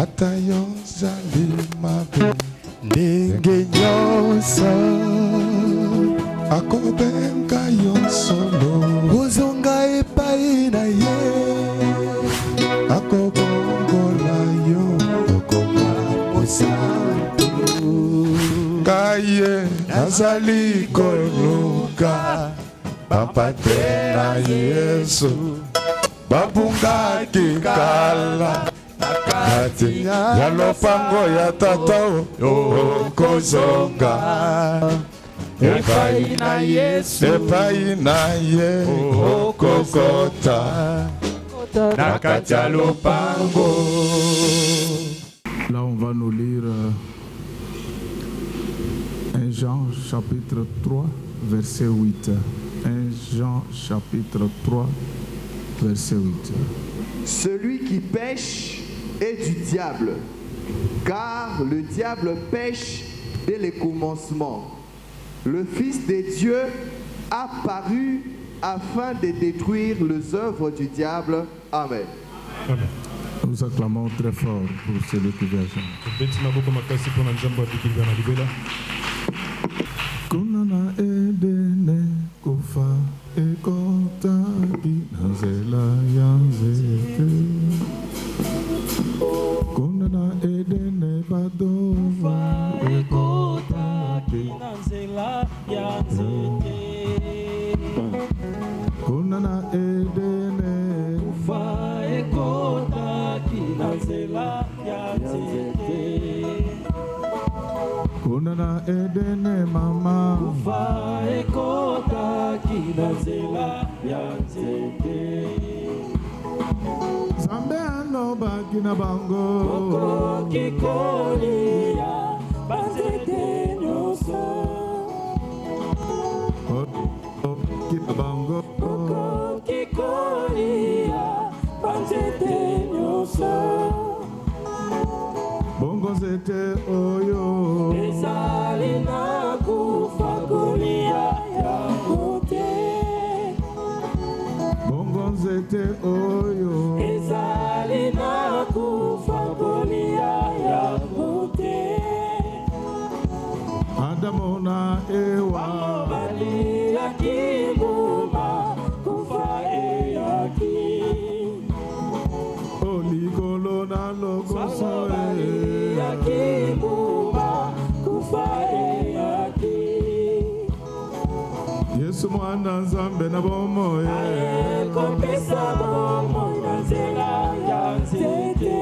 Atayo zalimabe ndenge nyonso akobenga yo solo ozonga epai na ye akobongola yo okoma posantu kaye nazali koluka bapate na Yesu babungaki kala kati ya lopango ya tata okozonga epai na Yesu epai na ye okokota na kati ya lopango. Là on va nous lire 1 Jean chapitre 3 verset 8. 1 Jean chapitre 3 verset 8. Celui qui pêche est du diable, car le diable pêche dès le commencement. Le Fils de Dieu a paru afin de détruire les œuvres du diable. Amen. Amen. Nous acclamons très fort pour celui qui vient. Kunana edene kufa ekota binazela yanzete. Kunana edene badova ekota binazela yanzete. Kunana edene kufa ekota binazela yanzete. Kunana edene mama ufa ekota kinazela yanzete. Zambe anoba kina bango Koko kikolia banzete nyoso. Kina bango Koko kikolia banzete nyoso. Bongo zete oyo ezali na kufa kolia ya kote. Bongo zete oyo ezali na kufa kolia ya kote. Adamu na Ewa bali ya kibuma kufa eyaki. Oligolo na logoso yakibuma kufa eyaki. Yesu mwana Nzambe na bomo kopesa bomo na nzela ya nzete.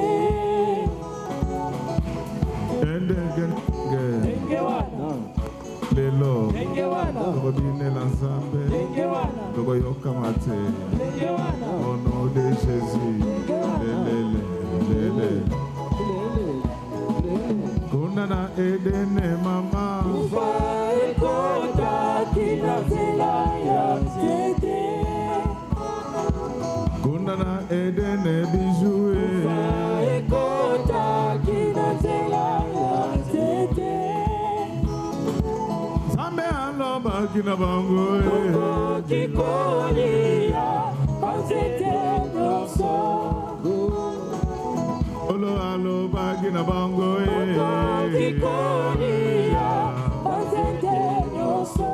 Ndenge wana lelo tokobinela Nzambe tokoyoka mate au nom de Jésus. Lele Kunana edene mama ufa ekota kinazela yanzete. Kunana edene bijou ufa ekota kinazela yanzete. Zambe aloba kina bango Koko kikolia banzete nyoso. Olo alo bagina bango Koko kikolia banzete nyoso.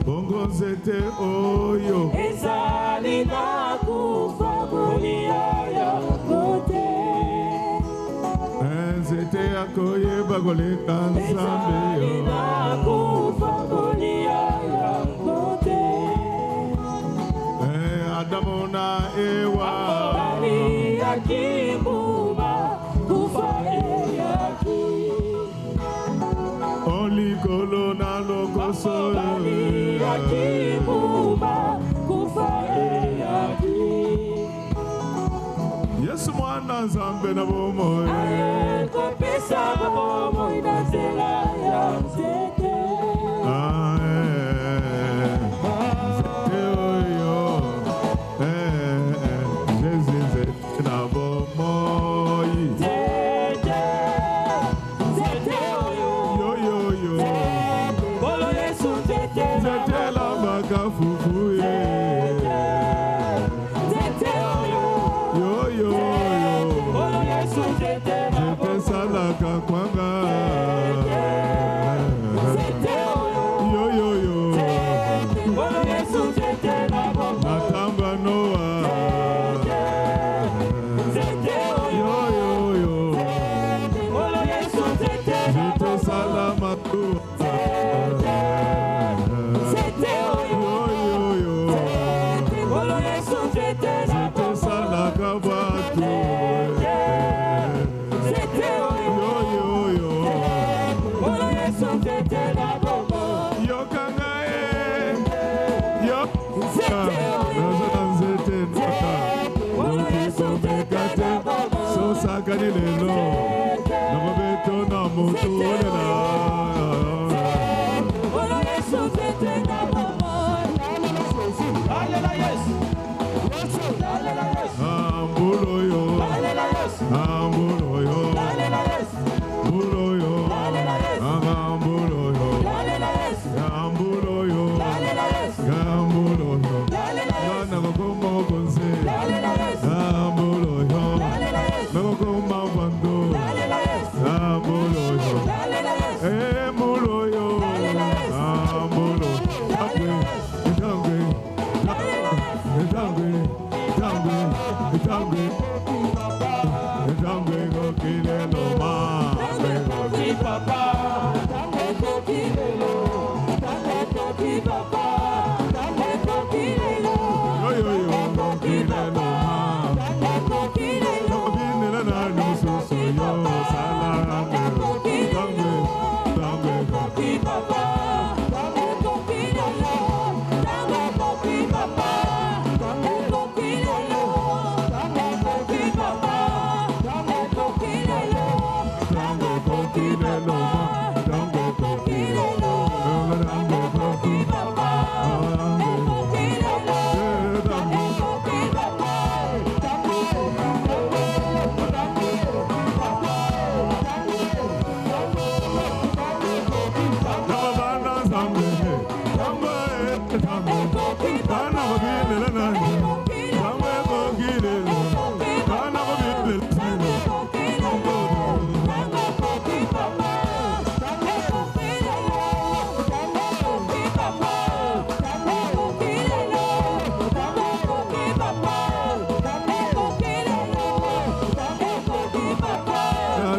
Bongo zete oyo ezali na kufa kolia ya kote. Zete yakoye bagoleka Nzambe yo na kufa kolia ya kote. Adamu na Ewa bali ya kibuma kufa eyaki. Oligolo na logoso bali ya kibuma kufa eyaki. Yesu mwana Nzambe na bomo kopesa bomo na nzela ya nzete. Yo yo yo tekani lelo nakobeto na moto olela ambuloyo ambuloyo ambuloyo ambuloyo ambuloyo ambuloyo na kokoma konse ambuloyo na kokoma bando ambuloyo ambuloyo ambuloyo tangwe tangwe tangwe tangwe tangwe kokile no ma tangwe papa tangwe kokile no tangwe papa tangwe kokile no yo yo yo kokile no ma tangwe kokile no binela na nusu yo sala tangwe tangwe koki papa tangwe kokile no tangwe koki papa tangwe kokile no tangwe koki papa tangwe kokile no tangwe kokile no tangwe kokile no tangwe koki papa tangwe kokile no tangwe koki papa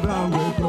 tangwe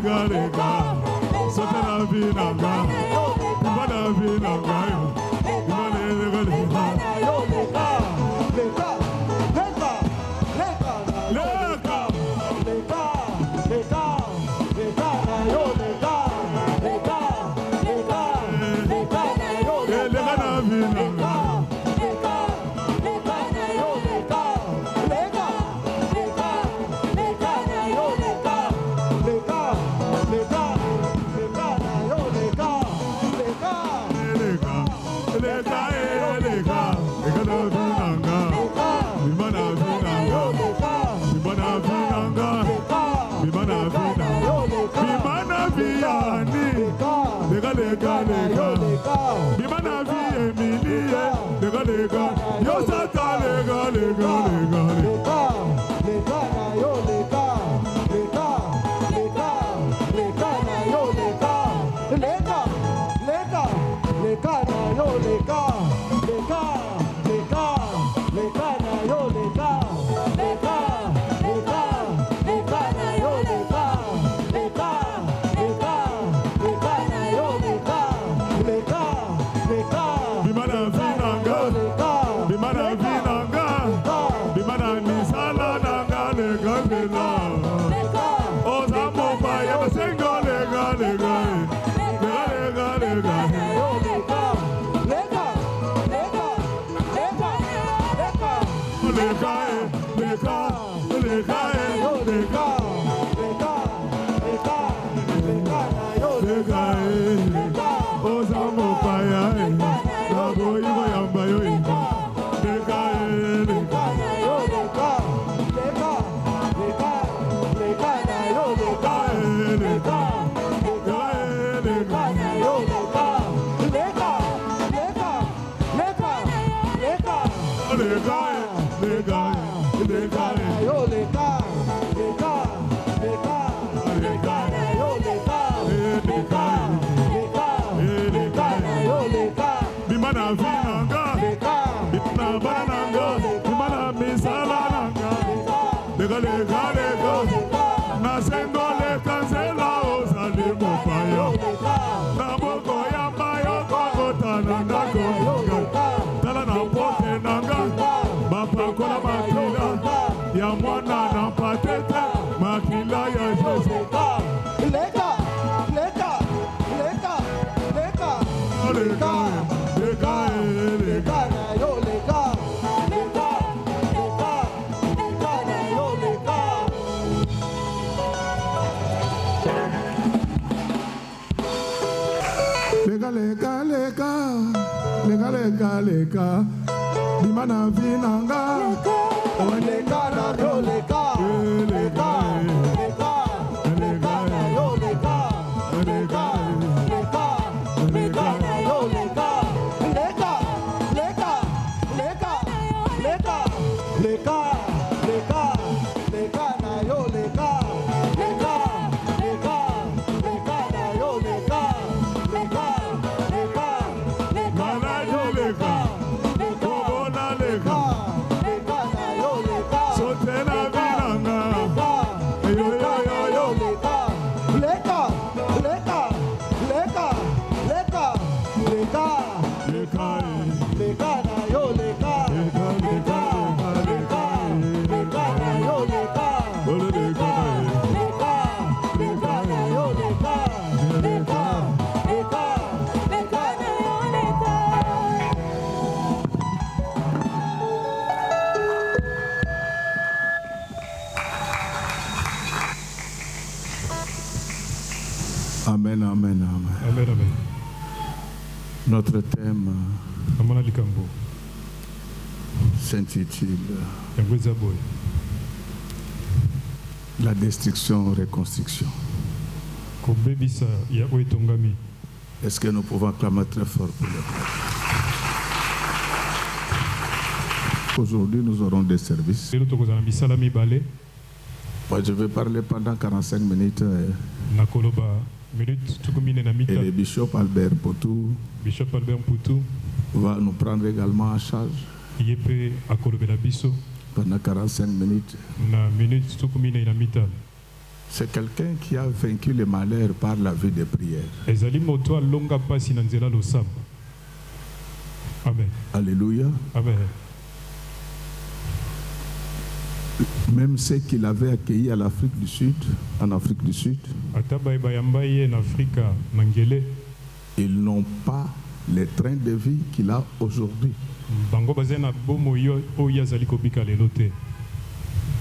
lega lega sote na vie nanga bimba na vie nanga yo bimba lega lega Bimana vi emilie lega lega yo sata lega lega lega lega na yo lega lega lega lega na yo lega lega lega lega na yo lega lega lega lega na yo lega lega lega lega na yo lega lega lega lega na yo lega lega lega bimana vinanga bimana vinanga bimana misala nanga lega lega ozamo pa ya basengo lega lega lega lega lega lega lega lega lega lega lega lega lega lega ozamo pa ya nabo ibo yamba yo lega lega lega lega lega lega na yo lega lega lega lega na yo lega lega lega lega lega lega lega lega na yo lega lega lega lega na yo lega lega lega na yo lega bimana vinanga bimana bananga bimana misala nanga lega lega lega na sendo le cancela osali mopayo na boko ya mayo kota nanga kota tala na pote nanga bapa kola makila ya mwana na patete makila ya Jose lega lega lega lega lega lega lega na yo lega lega lega lega na yo lega lega lega lega lega lega lega bimana vinanga oh lega na yo lega lega lega lega na yo lega lega lega lega na yo lega lega lega lega lega lega lega lega na yo lega lega lega lega na yo lega lega lega lega na yo lega lega lega lega na yo lega sotena vinanga yo yo yo yo lega lega lega lega lega lega lega na yo lega lega lega lega na yo lega lega lega lega na yo lega lega lega lega na yo lega. Amen, amen, amen. Amen, amen. Notre thème Amana likambo. s'intitule Yangweza boy. La destruction, reconstruction. Kobebisa ya oetongami. Est-ce que nous pouvons clamer très fort pour le Aujourd'hui, nous aurons des services. Lelo tokozana bisala mibale. Moi, je vais parler pendant 45 minutes Nakoloba minute tukumine na et mita. le bishop Albert Potou Bishop Albert Mputu va nous prendre également en charge yepe akolobela biso pendant 45 minutes. na minute tukumine na mita. C'est quelqu'un qui a vaincu le malheur par la vie de prière. ezali moto alonga mpasi na nzela losambo. Amen. Alléluia. Amen. Même ceux qu'il avait accueillis à l'Afrique du Sud, en Afrique du Sud, ata bayamba ye na Afrika na ngele ils n'ont pas le train de vie qu'il a aujourd'hui. bango bazali na bomo oyo azali kobika lelo te.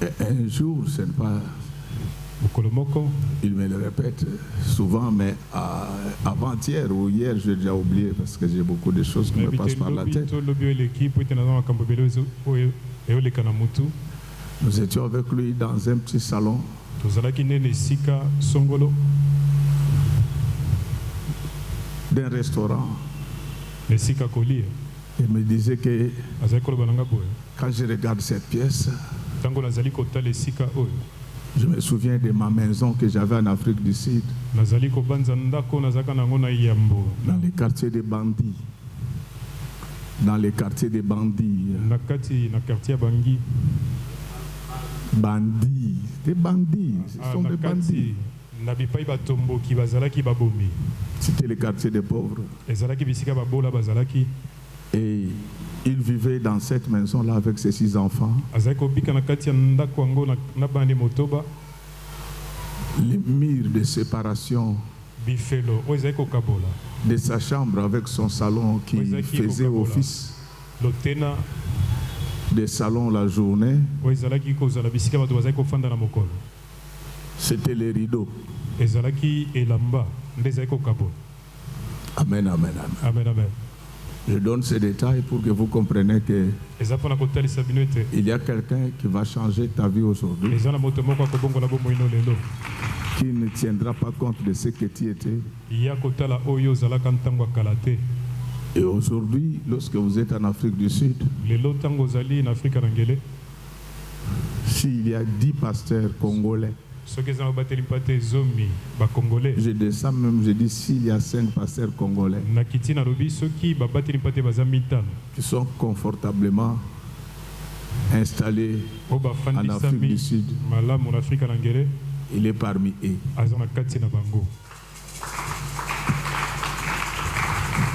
Et un jour, ce n'est pas... mokolo moko Il me le répète souvent, mais avant-hier ou hier, j'ai déjà oublié parce que j'ai beaucoup de choses qui me passent par la tête. tolobi oyo eleki po ete naza makambo ebele oyo eoleka na mutu. Nous étions avec lui dans un petit salon. tozalaki nene esika songolo D'un restaurant. na esika kolia. Il me disait que azali koloba na nga boye quand je regarde cette pièce, ntango nazali kotala esika oyo je me souviens de ma maison que j'avais en Afrique du Sud, nazali kobanza ndako nazalaka nango na yambo dans les quartiers des bandits. Dans les quartiers des bandits. na kati na quartier ya bangi. Bandits. Des bandits. Ce sont na des bandits. kati na bipai batomboki bazalaki babomi C'était les quartiers des pauvres. ezalaki bisika babola bazalaki. Et il vivait dans cette maison-là avec ses 6 enfants. azali kobika na kati ya ndako yango na bande motoba. Les murs de séparation bifelo oyo ezali kokabola de sa chambre avec son salon qui faisait office lotena de salon la journée. oyo ezalaki kozala bisika bato bazali kofanda na mokolo. C'était les rideaux. ezalaki elamba nde ezali kokabola. Amen, amen, amen. Amen, amen. Je donne ces détails pour que vous compreniez qu'il eza mpona kotalisa bino ete y a quelqu'un qui va changer ta vie aujourd'hui, eza na moto moko akobongola bomoi no lelo qui ne tiendra pas compte de ce que tu étais. ya kotala oyo ozalaka ntango ya kala te. Et aujourd'hui, lorsque vous êtes en Afrique du Sud, lelo ntango ozali na afrika na ngele s'il y a 10 pasteurs congolais, soki eza na babateli mpa te zomi bakongolais je descends même, je dis s'il y a 5 pasteurs congolais nakiti nalobi soki babateli mpa te baza mitano qui sont confortablement installés oyo en Afrique du bafandisami Sud, malamu na afrika na ngele il est parmi eux. aza na kati na bango.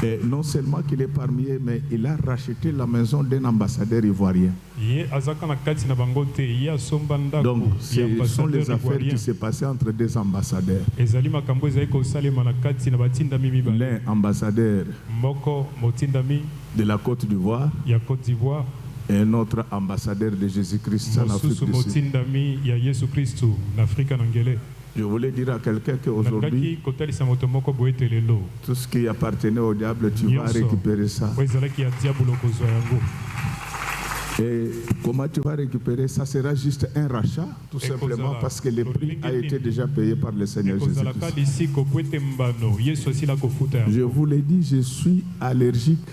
Et non seulement qu'il est parmi eux, mais il a racheté la maison d'un ambassadeur ivoirien. ye azaka na kati na bango te ye asomba ndako Donc, ya ce sont les ambassadeur affaires qui ivoirien. se passaient entre deux ambassadeurs. ezali makambo ezali kosalema na kati na batindami mibale. L'un ambassadeur moko motindami de la Côte d'Ivoire ya Côte d'Ivoire, et un autre ambassadeur de Jésus-Christ en Afrique mosusu du Sud. motindami ya yesu kristu na afrika na ngele. Je voulais dire à quelqu'un qu'aujourd'hui, nalingaki kotalisa moto moko boye ete lelo tout ce qui appartenait au diable, tu vas Nyonso. récupérer ça. oyo ezalaki ya diabolo kozwa yango. Et comment tu vas récupérer ça? Sera juste un rachat, tout Et simplement kozala. parce que le prix a été déjà payé par le Seigneur ekozalaka Jésus-Christ. lisiko po ete mbano yesu asila kofuta Je yango. vous l'ai dit, je suis allergique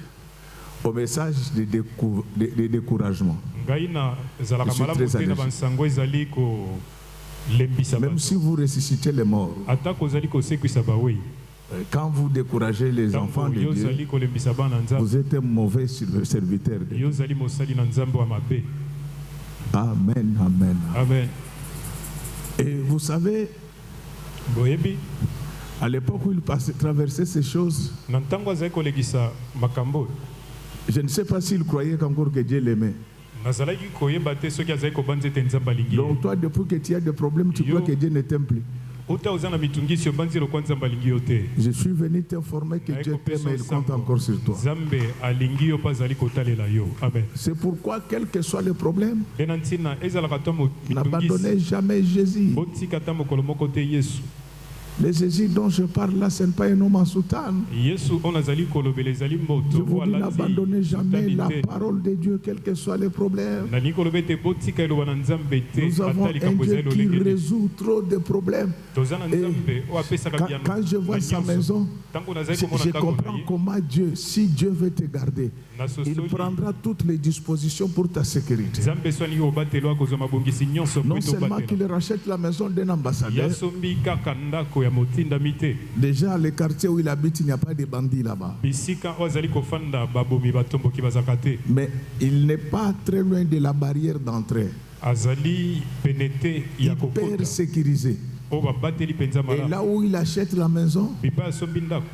au message de découragement. ngai na ezalaka Je suis malamu très te na allergique. bansango ezali kolembisa Même si bato vous ressuscitez les morts, ata kozali kosekwisa bawei quand vous découragez les enfants ntango de yo Dieu, ozali kolembisa bana na nzambe vous êtes un mauvais serviteur de Dieu. yo ozali mosali na nzambe wa mabe. Amen, amen. Amen. Et vous savez, boyebi à l'époque où il traversait ces choses, na ntango azali kolekisa makambo oyo, je ne sais pas s'il croyait qu'encore que Dieu l'aimait. nazalaki koyeba te soki azali kobanza ete nzambe alingi ye. Donc toi, depuis que tu as des problèmes, tu crois que Dieu ne t'aime plus. uta oza na mitungisi obanzi lokwa nzambe alingi yo te. Je suis venu t'informer que Dieu t'aime et il compte encore sur toi. nzambe alingi yo mpo azali kotalela yo. Amen. C'est pourquoi, quel que soit le problème, nde na ntina ezalaka ta n'abandonnez mitungisi jamais Jésus. botika ta mokolo moko te yesu. Le Jésus dont je parle là, ce n'est pas un homme en soutane. yesu oyo nazali kolobela ezali Je moto vous oyo dis, alati n'abandonnez jamais sutani la te. parole de Dieu, quel que soit le problème. nalingi koloba ete botika eloba na nzambe te Nous avons ata un likambo Dieu ezali qui lolenge te. résout trop de problèmes. toza na nzambe oyo apesaka biano Quand je vois na sa nyonso. maison, ntango nazali je komona ndako na comprends ye comment Dieu, si Dieu veut te garder, il nasosoli prendra toutes les dispositions pour ta sécurité. nzambe so alingi kobatelo akozwa mabongisi nyonso po Non ete seulement qu'il obatela. rachète la maison d'un ambassadeur, yasombi kaka ndako ya motindami te. déjà les quartiers où il habite, il n'y a pas de bandits là-bas. bisika oyo azali kofanda babomi batomboki bazalaka te. Mais il n'est pas très loin de la barrière d'entrée. azali pene te ya Hyper kokota sécurisé. oyo babateli mpenza Et malamu. là où il achète la maison, Bipai asombi ndako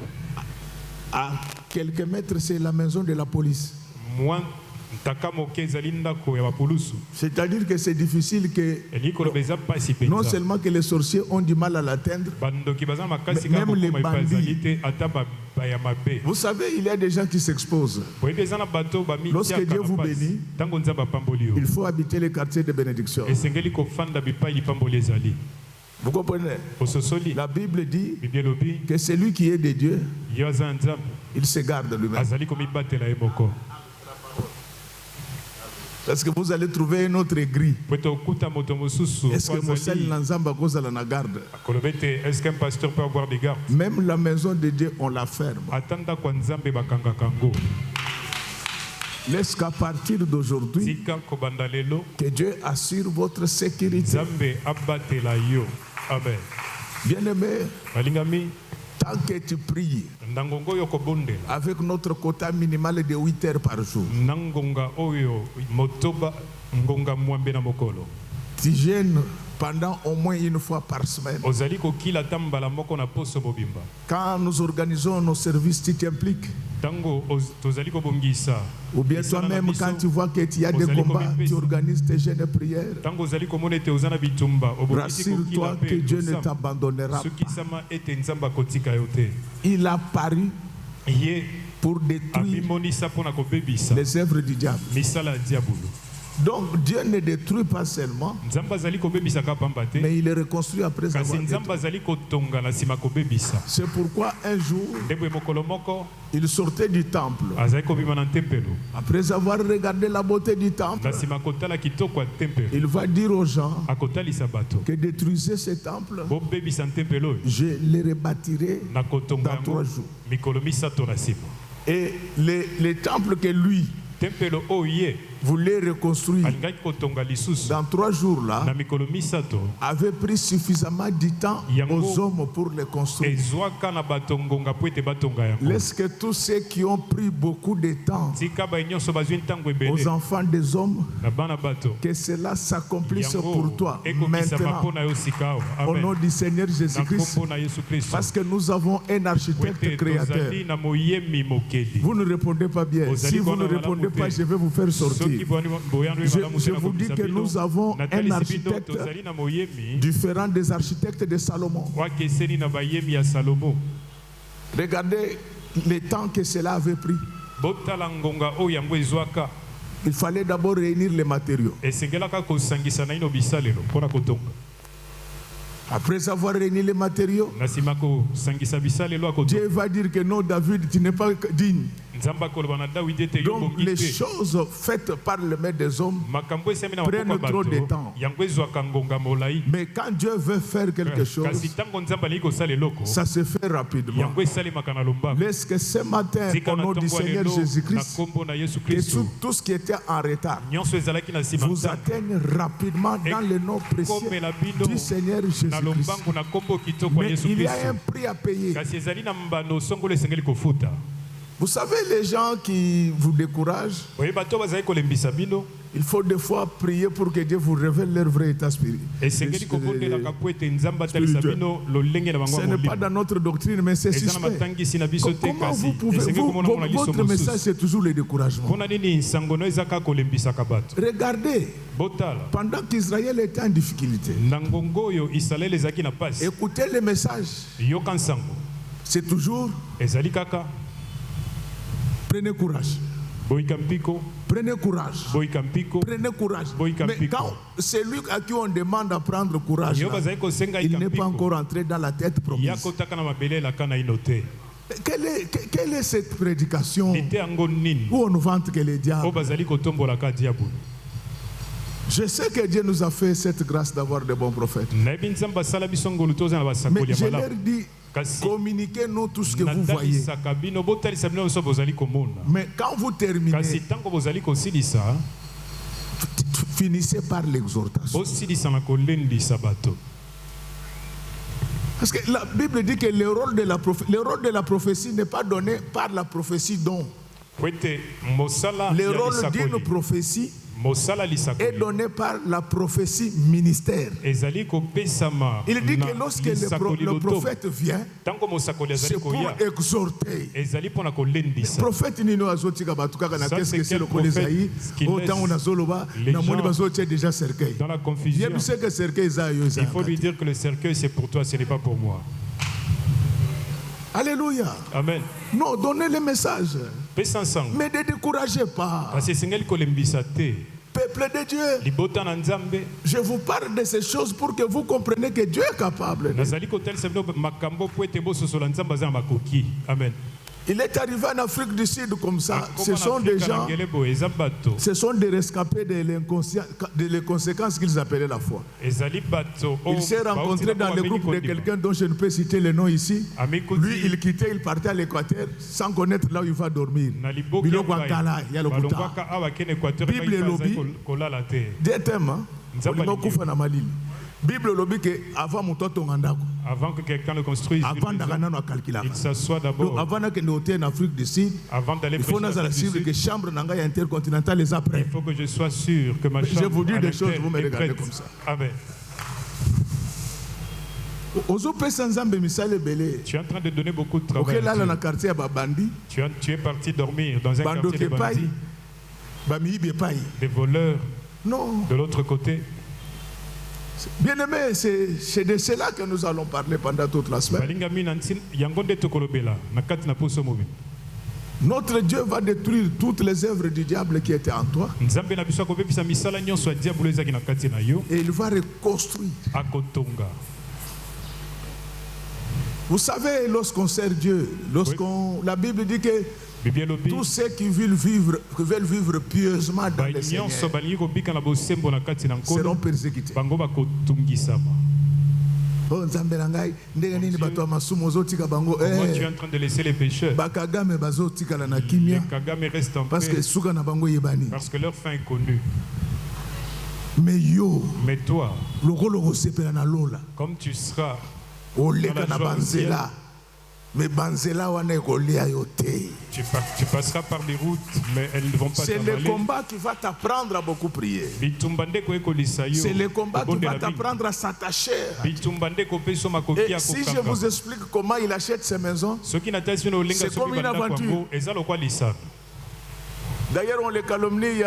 à quelques mètres, c'est la maison de la police. mwa ntaka moke ezali ndako ya bapulusu. C'est-à-dire que c'est difficile que, elingi koloba eza mpasi non mpenza. seulement que les sorciers ont du mal à l'atteindre, bandoki baza makasi Mais kaka même les kokoma epai bandits. ezali te ata baya mabe. vous savez, il y a des gens qui s'exposent. boyebi eza na bato Lorsque bamitiaka Dieu vous na pasi bénit, ntango nzambe apamboli yo Il faut habiter les quartiers de bénédiction. esengeli kofanda bipai lipamboli ezali Vous comprenez? ososoli. La Bible dit bible elobi que celui qui est de Dieu, yo aza nzambe il se garde lui-même. azali komibatela ye moko. Parce que vous allez trouver un autre gris. po ete okuta moto mosusu Est-ce que po Moselle azali Nanzamba kozala na garde? akoloba ete est ce qu'un pasteur peut avoir des gardes. Même la maison de Dieu, on la ferme. ata ndako ya nzambe bakangaka yango. Laisse qu'à partir d'aujourd'hui, tika kobanda lelo que Dieu assure votre sécurité. nzambe abatela yo. amen. Bien-aimé, balingami tant que tu pries ndangongo oyo kobondela avec notre quota minimal de 8 heures par jour, na ngonga oyo motoba ngonga mwambe na mokolo tu jeûnes pendant au moins une fois par semaine. ozali kokila ata mbala moko na poso mobimba. Quand nous organisons nos services, tu t'impliques. ntango tozali kobongisa Ou bien misala na toi-même, biso, quand tu vois qu'il y a des Ozali combats, komipesa. tu organises tes jeûnes et prières. ntango ozali komona ete oza na bitumba obongisi kokila Rassure-toi que Dieu ne mpe t'abandonnera pas. sokisama ete nzambe akotika yo te. Il a paru ye pour détruire abimonisa mpo na kobebisa les œuvres du diable. misala ya diabolo. Donc Dieu ne détruit pas seulement, nzambe azali kobebisaka pamba te mais il est reconstruit après kasi avoir nzambe détruit. azali kotonga na nsima kobebisa. C'est pourquoi un jour, nde boye mokolo moko il sortait du temple. azali kobima na tempelo. Après avoir regardé la beauté du temple, na nsima kotala kitoko ya tempelo il va dire aux gens akotalisa bato que détruisez ce temple, bobebisa tempelo oyo je le rebâtirai nakotonga dans 3 yango jours. mikolo misato na nsima. Et le temple que lui tempelo oyo ye voulait reconstruire alingaki kotonga lisusu dans 3 jours là, na mikolo misato avait pris suffisamment de temps Yango. aux hommes pour le construire. ezwaka na bato ngonga po ete batonga yango. Laisse que tous ceux qui ont pris beaucoup de temps, tika baye nyonso bazwi ntango aux ebele enfants des hommes, na bana bato que cela s'accomplisse yango pour toi ekokisama maintenant, mpo na yo sika awa. au nom amen du Seigneur na Jésus-Christ, nkombo na yesu kristo parce que nous avons un po architecte ete créateur. tozali na moyembi mokeli. Vous ne répondez pas bien. Ozali Si vous kona ne répondez malamu pas, te. je vais vous faire soki sortir. boyano ye malamu Je te na vous dis kobisa que bino. nous avons un natalisi bino architecte tozali na moyembi différent des architectes de Salomon. wakeseni na bayembi ya salomo. Regardez le temps que cela avait pris. botala ngonga oyo yango ezwaka. Il fallait d'abord réunir les matériaux. esengelaka kosangisa na ino bisalelo mpo na kotonga. Après avoir réuni les matériaux, na nsima kosangisa bisalelo akotonga. Dieu va dire que non, David, tu n'es pas digne. nzambe akoloba na dawidi ete yo Donc bongi les te. choses faites par le maître des hommes, makambo esemi na prennent maboko ya trop de bato temps. yango ezwaka ngonga molai. mais quand Dieu veut faire quelque chose, kasi ntango nzambe alingi kosala eloko ça se fait rapidement. yango esalemaka na lombako. Laisse que ce matin, tika au na nom du ntongo ya Seigneur lelo na Jésus-Christ, nkombo na yesu que kristo tout ce qui était en retard nyonso ezalaki na nsima vous ntango atteigne rapidement dans le nom précieux ekomela bino du Seigneur na Jésus-Christ. lombangu na nkombo kitoko ya Mais yesu il y a kristo. un prix à payer. kasi ezali na mbano songolo esengeli kofuta. Vous savez, les gens qui vous découragent, oye bato bazali kolembisa bino il faut des fois prier pour que Dieu vous révèle leur vrai état esengeli kobondelaka po ete nzambe atalisa bino lolenge na bango Ce ya n'est pas molimo. dans notre doctrine, mais c'est eza na suspect. matangisi na biso te Comment kasi vous pouvez, esengeli komona ngo na liso votre message mosusu. c'est toujours le découragement. mpona nini nsango no eza kaka kolembisaka bato. Regardez, botala pendant qu'Israël était en difficulté, na ngongo oyo israele ezalaki na pasi écoutez le message, yoka nsango c'est toujours ezali kaka prenez courage, boyika mpiko prenez courage, boyika mpiko. prenez courage. Boyika Mais mpiko. quand celui à qui on demande à prendre courage, yo là, bazali kosenga il yika n'est pas mpiko encore entré dans la tête promise. ya kotaka na mabele elaka na ino te. Quelle est cette prédication ete yango nini où on nous vante que les oyo diables? bazali kotombolaka diabolo. Je sais que Dieu nous a fait cette grâce d'avoir de bons prophètes. nayebi nzambe asala biso ngolu toza na Mais basakoli ya je leur malamu dis, kasi communiquez-nous tout ce que vous voyez. natalisaka bino botalisa bino nyonso bozali komona. Mais quand vous kasi terminez, ntango bozali kosilisa finissez par l'exhortation. bosilisa na kolendisa bato. Parce que la Bible dit que le rôle de la prophétie n'est pas donné par la prophétie dont. po ete mosala Le ya rôle d'une lisakoli prophétie, est donné par la prophétie ministère. Il dit que lorsque le prophète vient, c'est pour exhorter. Le prophète Nino Azotika Batukaka na qu'est-ce que c'est le Kolezaï? Autant on a Zoloba, na moni bazotia déjà cercueil. Dans la confusion, il faut lui dire que le cercueil c'est pour toi, ce n'est pas pour moi. Alléluia. Amen. Non, donnez le message. Mais ne découragez pas. Peuple de Dieu, je vous parle de ces choses pour que vous compreniez que Dieu est capable. Amen. Il est arrivé en Afrique du Sud comme ça. Ce sont des gens, ce sont des rescapés des conséquences qu'ils appelaient la foi. Il s'est rencontré dans le groupe de quelqu'un dont je ne peux citer le nom ici. Lui, il quittait, il partait à l'Équateur sans connaître là où il va dormir. Bible lobby, des thèmes, Bible lobby que avant avant que quelqu'un le construise, il s'assoit d'abord. Avant que nous en Afrique du Sud, il faut que chambre intercontinentale les après. Il faut que je sois sûr que ma chambre. Je vous dis des choses, vous me regardez comme ça. Amen. Tu es en train de donner beaucoup de travail. Tu es parti dormir dans un quartier de bandits. Des voleurs. Non. De l'autre côté. Bien-aimé, c'est de cela que nous allons parler pendant toute la semaine. Notre Dieu va détruire toutes les œuvres du diable qui étaient en toi. Et il va reconstruire. Vous savez, lorsqu'on sert Dieu, la Bible dit que tous ceux qui veulent vivre pieusement dans le Seigneur seront persécutés. Moi, tu es en train de laisser les pécheurs. Les Kagame restent en paix parce que leur fin est connue. Mais toi, comme tu seras dans la joie, mais tu passeras par les routes, mais elles ne vont pas t'avaler. C'est le combat qui va t'apprendre à beaucoup prier. C'est le combat qui va t'apprendre à s'attacher. Et si je vous explique comment il achète ses maisons, c'est comme une aventure. D'ailleurs, on les calomnie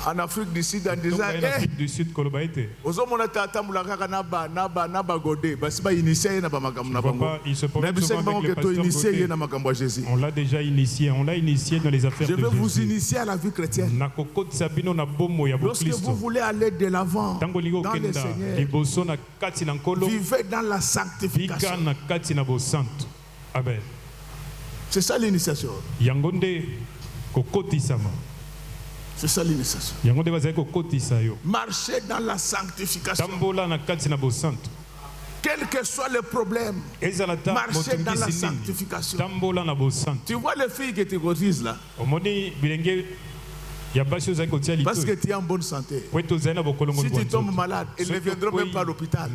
en Afrique du Sud en disant on l'a déjà initié, dans les affaires de Jésus. Je veux vous initier à la vie chrétienne. Lorsque vous voulez aller de l'avant dans le Seigneur, vivez dans la sanctification. C'est ça l'initiation. C'est ça l'initiation. Marchez dans la sanctification. Quel que soit le problème, marchez dans la sanctification. Tu vois les filles qui te cotisent là, parce que tu es en bonne santé. Si tu tombes malade, elles ne viendront même pas à l'hôpital.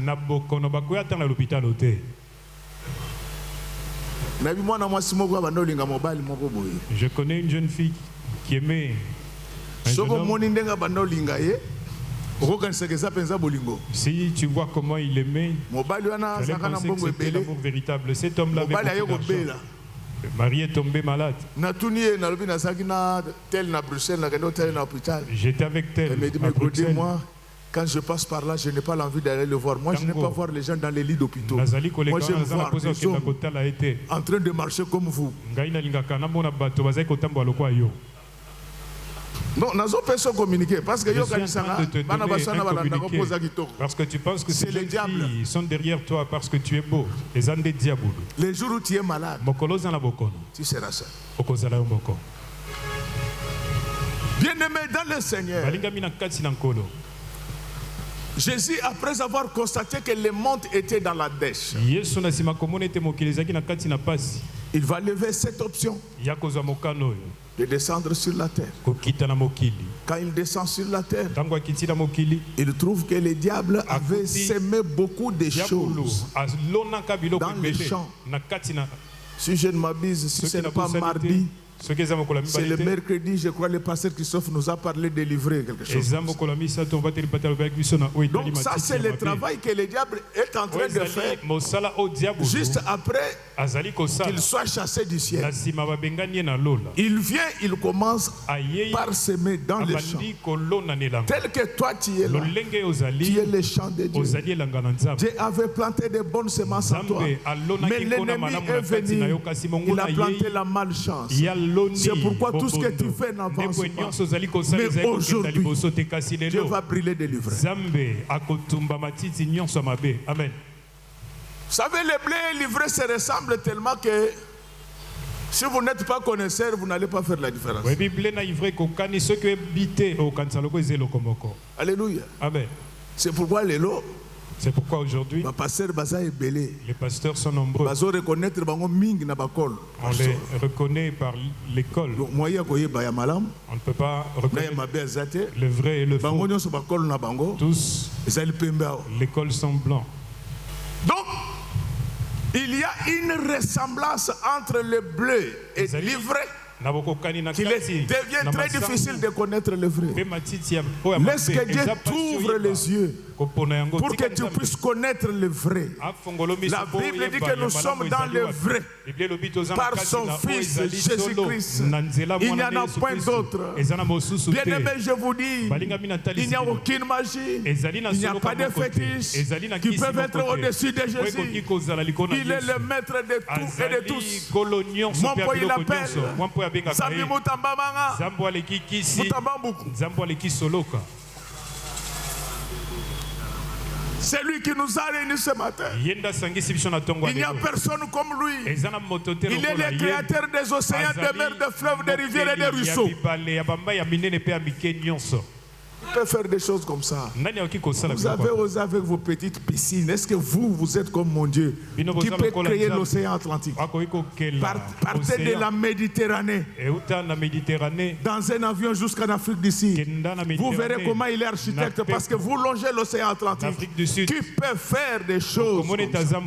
Je connais une jeune fille qui aimait si tu vois comment il aimait, j'allais penser que c'était l'amour véritable. Cet homme-là avait beaucoup d'argent. Le mari est tombé malade. J'étais avec elle. Elle me dit, mais écoutez-moi, quand je passe par là, je n'ai pas l'envie d'aller le voir. Moi, je n'aime pas voir les gens dans les lits d'hôpitaux. Moi, j'aime voir les hommes en train de marcher comme vous. Non, nous avons personne communiquer parce que tu penses que ces filles sont derrière toi parce que tu es beau. Les jours où tu es malade, tu seras seul. Bien-aimé dans le Seigneur, Jésus, après avoir constaté que les montes étaient dans la dèche, il va lever cette option de descendre sur la terre. Quand il descend sur la terre, il trouve que le diable avait semé beaucoup de choses dans les champs. Si je ne m'abuse, si ce n'est pas mardi, C'est le mercredi, je crois, le pasteur Christophe nous a parlé de livrer quelque chose. Donc ça, c'est le travail que le diable est en train de faire juste après qu'il soit chassé du ciel. Il vient, il commence par semer dans les champs. Tel que toi tu es là, tu es le champ de Dieu. Dieu avait planté de bonnes semences en toi. Mais l'ennemi est venu, il a planté la malchance. C'est pourquoi tout ce que tu fais n'avance pas. Mais aujourd'hui, Dieu va brûler de livrer. Amen. Vous savez, les blés et livrés se ressemblent tellement que si vous n'êtes pas connaisseur, vous n'allez pas faire la différence. Alléluia. Amen. C'est pourquoi les lots. C'est pourquoi aujourd'hui, les pasteurs sont nombreux. On les reconnaît par l'école. On ne peut pas reconnaître le vrai et le faux. Tous, l'école sont blancs. Donc, il y a une ressemblance entre le bleu et le livret. Il devient très difficile de connaître le vrai. Laisse que Dieu t'ouvre les yeux pour que tu puisses connaître le vrai. La Bible dit que nous sommes dans le vrai par son Fils Jésus-Christ. Il n'y en a point d'autre. Bien-aimés, je vous dis, il n'y a aucune magie, il n'y a pas de fétiches qui peuvent être au-dessus de Jésus. Il est le maître de tout et de tous. Mon point, il appelle Zambi Mutambamanga, Mutambambuku. C'est lui qui nous a réunis ce matin. Il n'y a personne comme lui. Il est le créateur des océans, des mers, des fleuves, des rivières et des ruisseaux. Il peut faire des choses comme ça. Vous avez osé avec vos petites piscines. Est-ce que vous êtes comme mon Dieu qui peut créer l'océan Atlantique? Partez de la Méditerranée dans un avion jusqu'en Afrique du Sud. Vous verrez comment il est architecte parce que vous longez l'océan Atlantique. Qui peut faire des choses comme ça.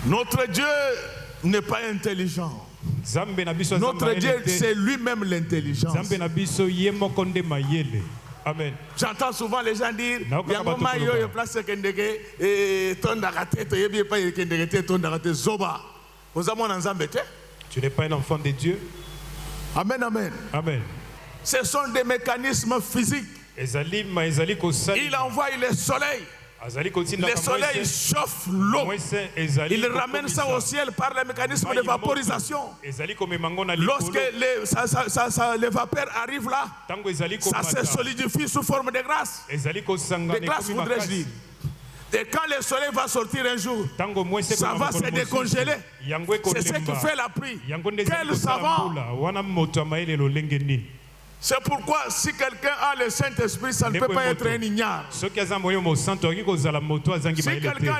Notre Dieu n'est pas intelligent. Notre Dieu, c'est lui-même l'intelligence. Amen. J'entends souvent les gens dire tu n'es pas un enfant de Dieu. Amen, amen. Amen. Ce sont des mécanismes physiques. Il envoie le soleil. Le soleil chauffe l'eau. Il ramène ça au ciel par le mécanisme de vaporisation. Lorsque les vapeurs arrivent là, ça se solidifie sous forme de glace. De glace, voudrais-je dire. Et quand le soleil va sortir un jour, ça va se décongeler. C'est ce qui fait la pluie. Quel savant! C'est pourquoi si quelqu'un a le Saint-Esprit, ça ne peut pas être un ignare. Si quelqu'un a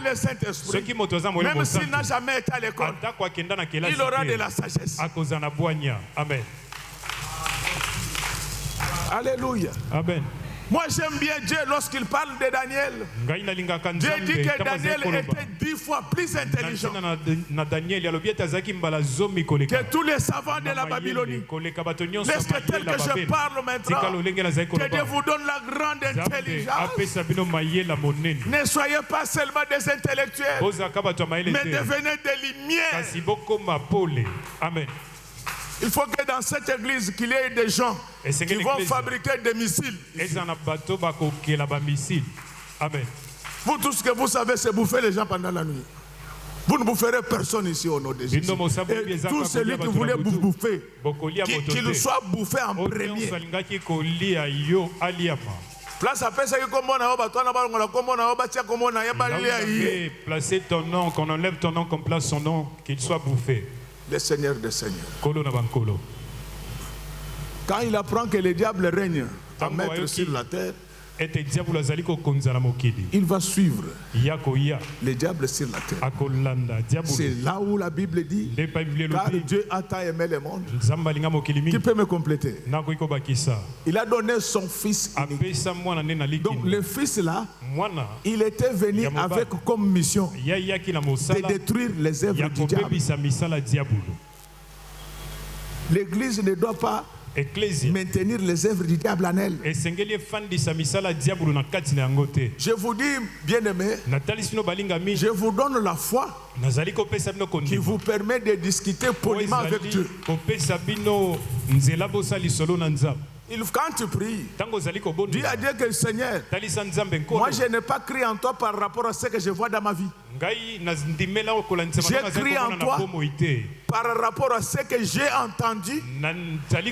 le Saint-Esprit, même s'il n'a jamais été à l'école, il aura de la sagesse. Amen. Alléluia. Amen. Moi j'aime bien Dieu lorsqu'il parle de Daniel. Dieu dit que Daniel était 10 fois plus intelligent que tous les savants de la Babylonie. Est-ce que tel que je parle maintenant, que Dieu vous donne la grande intelligence? Ne soyez pas seulement des intellectuels, mais devenez des lumières. Amen. Il faut que dans cette église qu'il y ait des gens qui vont fabriquer des missiles. Amen. Vous, tout ce que vous savez, c'est bouffer les gens pendant la nuit. Vous ne boufferez personne ici au nom de Jésus. Et tout celui qui voulait vous bouffer, qu'il soit bouffé en premier. Placer ton nom, qu'on enlève ton nom, qu'on place son nom, qu'il soit bouffé. Le Seigneur des Seigneurs. Quand il apprend que le diable règne en maître sur la terre, Il va suivre les diables sur la terre. C'est là où la Bible dit, car Dieu a tant aimé le monde. Qui peut me compléter? Il a donné son fils unique. Donc le fils là, il était venu avec comme mission de détruire les œuvres du diable. L'Église ne doit pas maintenir les œuvres du diable en elle. Je vous dis, bien-aimés, je vous donne la foi qui vous permet de discuter poliment avec Dieu. Quand tu pries, dis à Dieu que Seigneur, moi je n'ai pas crié en toi par rapport à ce que je vois dans ma vie. J'ai crié en toi par rapport à ce que j'ai entendu et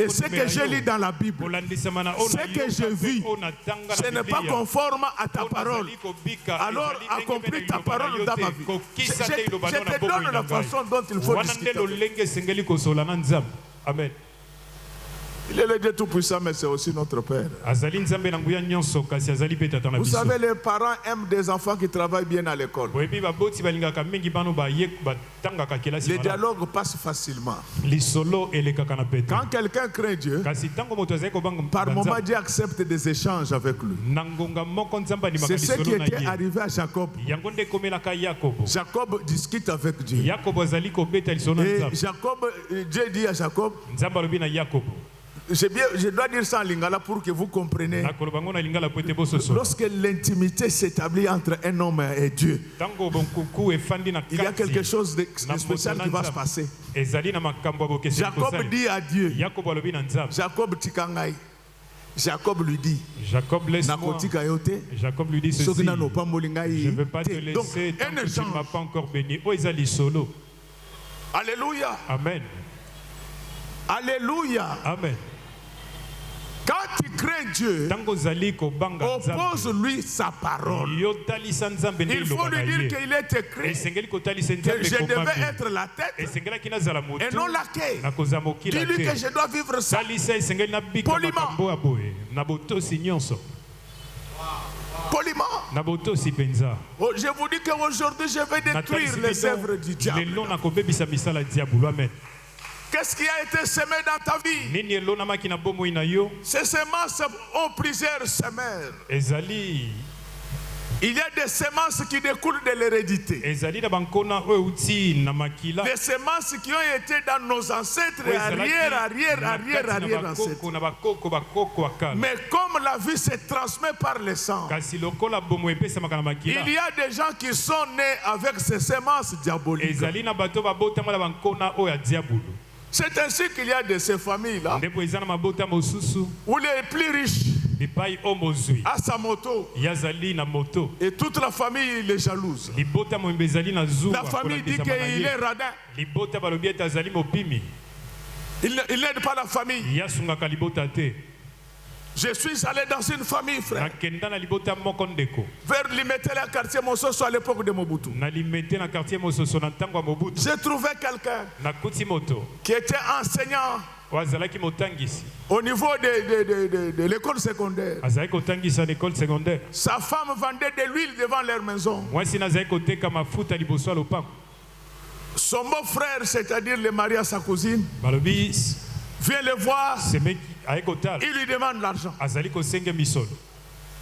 ce que j'ai lu dans la Bible. Ce que je vis, ce n'est pas conforme à ta parole. Alors accomplis ta parole dans ma vie. Je te donne la façon dont il faut discuter. Amen. Il est le Dieu Tout-Puissant, mais c'est aussi notre Père. Vous savez, les parents aiment des enfants qui travaillent bien à l'école. Les dialogues passent facilement. Quand quelqu'un craint Dieu, par moment Dieu accepte des échanges avec lui. C'est ce qui était arrivé à Jacob. Jacob discute avec Dieu. Et Jacob, Dieu dit à Jacob, je dois dire ça en lingala pour que vous compreniez. Lorsque l'intimité s'établit entre un homme et Dieu, il y a quelque chose de spécial qui va se passer. Jacob dit à Dieu, Jacob tikangai. Jacob lui dit, Jacob laisse-moi. Jacob lui dit ceci, je ne veux pas te laisser tant que tu ne m'as pas encore béni. Alléluia. Amen. Alléluia. Amen. Quand tu crains Dieu, oppose-lui sa parole. Il faut lui dire qu'il est écrit que je devais être la tête et non la queue. Dis-lui que je dois vivre ça poliment. Poliment. Je vous dis qu'aujourd'hui je vais détruire les œuvres du diable. Qu'est-ce qui a été semé dans ta vie? Ces semences ont plusieurs semeurs. Il y a des semences qui découlent de l'hérédité. Des semences qui ont été dans nos ancêtres et arrière ancêtres. Mais comme la vie se transmet par le sang, il y a des gens qui sont nés avec ces semences diaboliques. C'est ainsi qu'il y a de ces familles-là où les plus riches a sa moto et toute la famille les jalouse. La famille dit qu'il est radin. Il n'aide pas la famille. Je suis allé dans une famille, frère. Vers Limetela, quartier Mososo à l'époque de Mobutu. J'ai trouvé quelqu'un qui était enseignant au niveau de l'école secondaire. Sa femme vendait de l'huile devant leur maison. Son beau-frère, c'est-à-dire le mari à sa cousine, vient le voir. Il lui demande l'argent.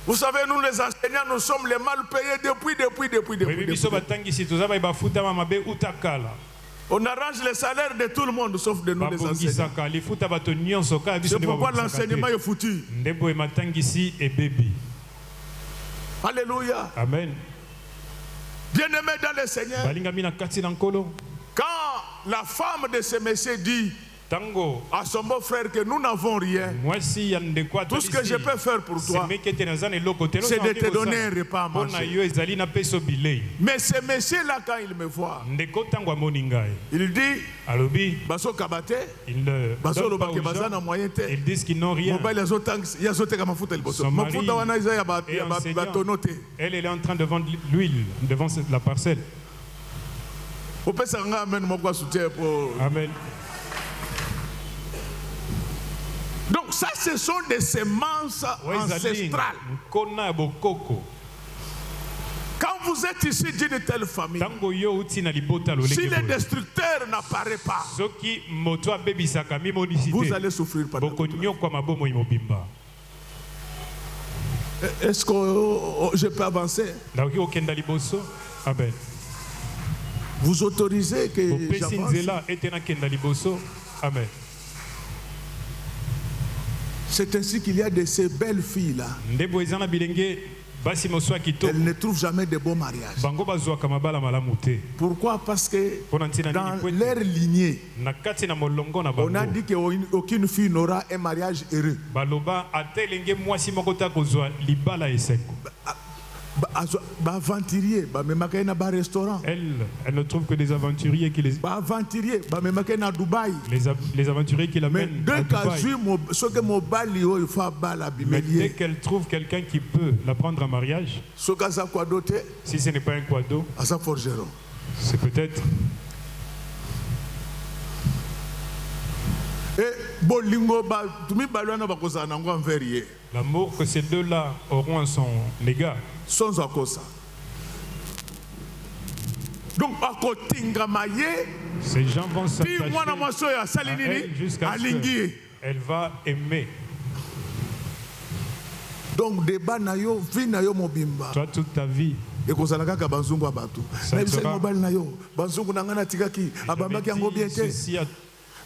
Vous savez, nous les enseignants, nous sommes les mal payés depuis. On arrange les salaires de tout le monde sauf de nous les enseignants. C'est pourquoi l'enseignement est foutu. Alléluia. Amen. Bien-aimé dans le Seigneur, quand la femme de ce monsieur dit à son beau-frère que nous n'avons rien, tout ce que je peux faire pour toi, c'est de te donner un repas à manger. Mais ce monsieur-là, quand il me voit, il dit, ils disent qu'ils n'ont rien. Elle est en train de vendre l'huile devant la parcelle. Amen. Donc ça, ce sont des semences ancestrales. Quand vous êtes ici d'une telle famille, si le destructeur n'apparaît pas, vous allez souffrir pendant tout. Est-ce que je peux avancer? Vous autorisez que j'avance? Amen. C'est ainsi qu'il y a de ces belles filles-là. Elles ne trouvent jamais de beaux mariages. Pourquoi? Parce que dans leur lignée, on a dit qu'aucune fille n'aura un mariage heureux. Aventurier, restaurant. Elle ne trouve que des aventuriers qui les... Aventurier, les aventuriers qui l'amènent à Dubaï. Mais dès qu'elle trouve quelqu'un qui peut la prendre en mariage, si ce n'est pas un quado, c'est peut-être... L'amour que ces deux-là auront en son égard. Sans à cause. Donc, ces gens vont s'attacher à elle jusqu'à ce qu'elle va aimer. Donc, débat nayo, vie nayo mobimba. Toi, toute ta vie. Et qu'on s'en a qu'à banzungu abatu. Mais c'est mobile nayo. Banzungu nangana tikaki. Abamba qui a ngobiete.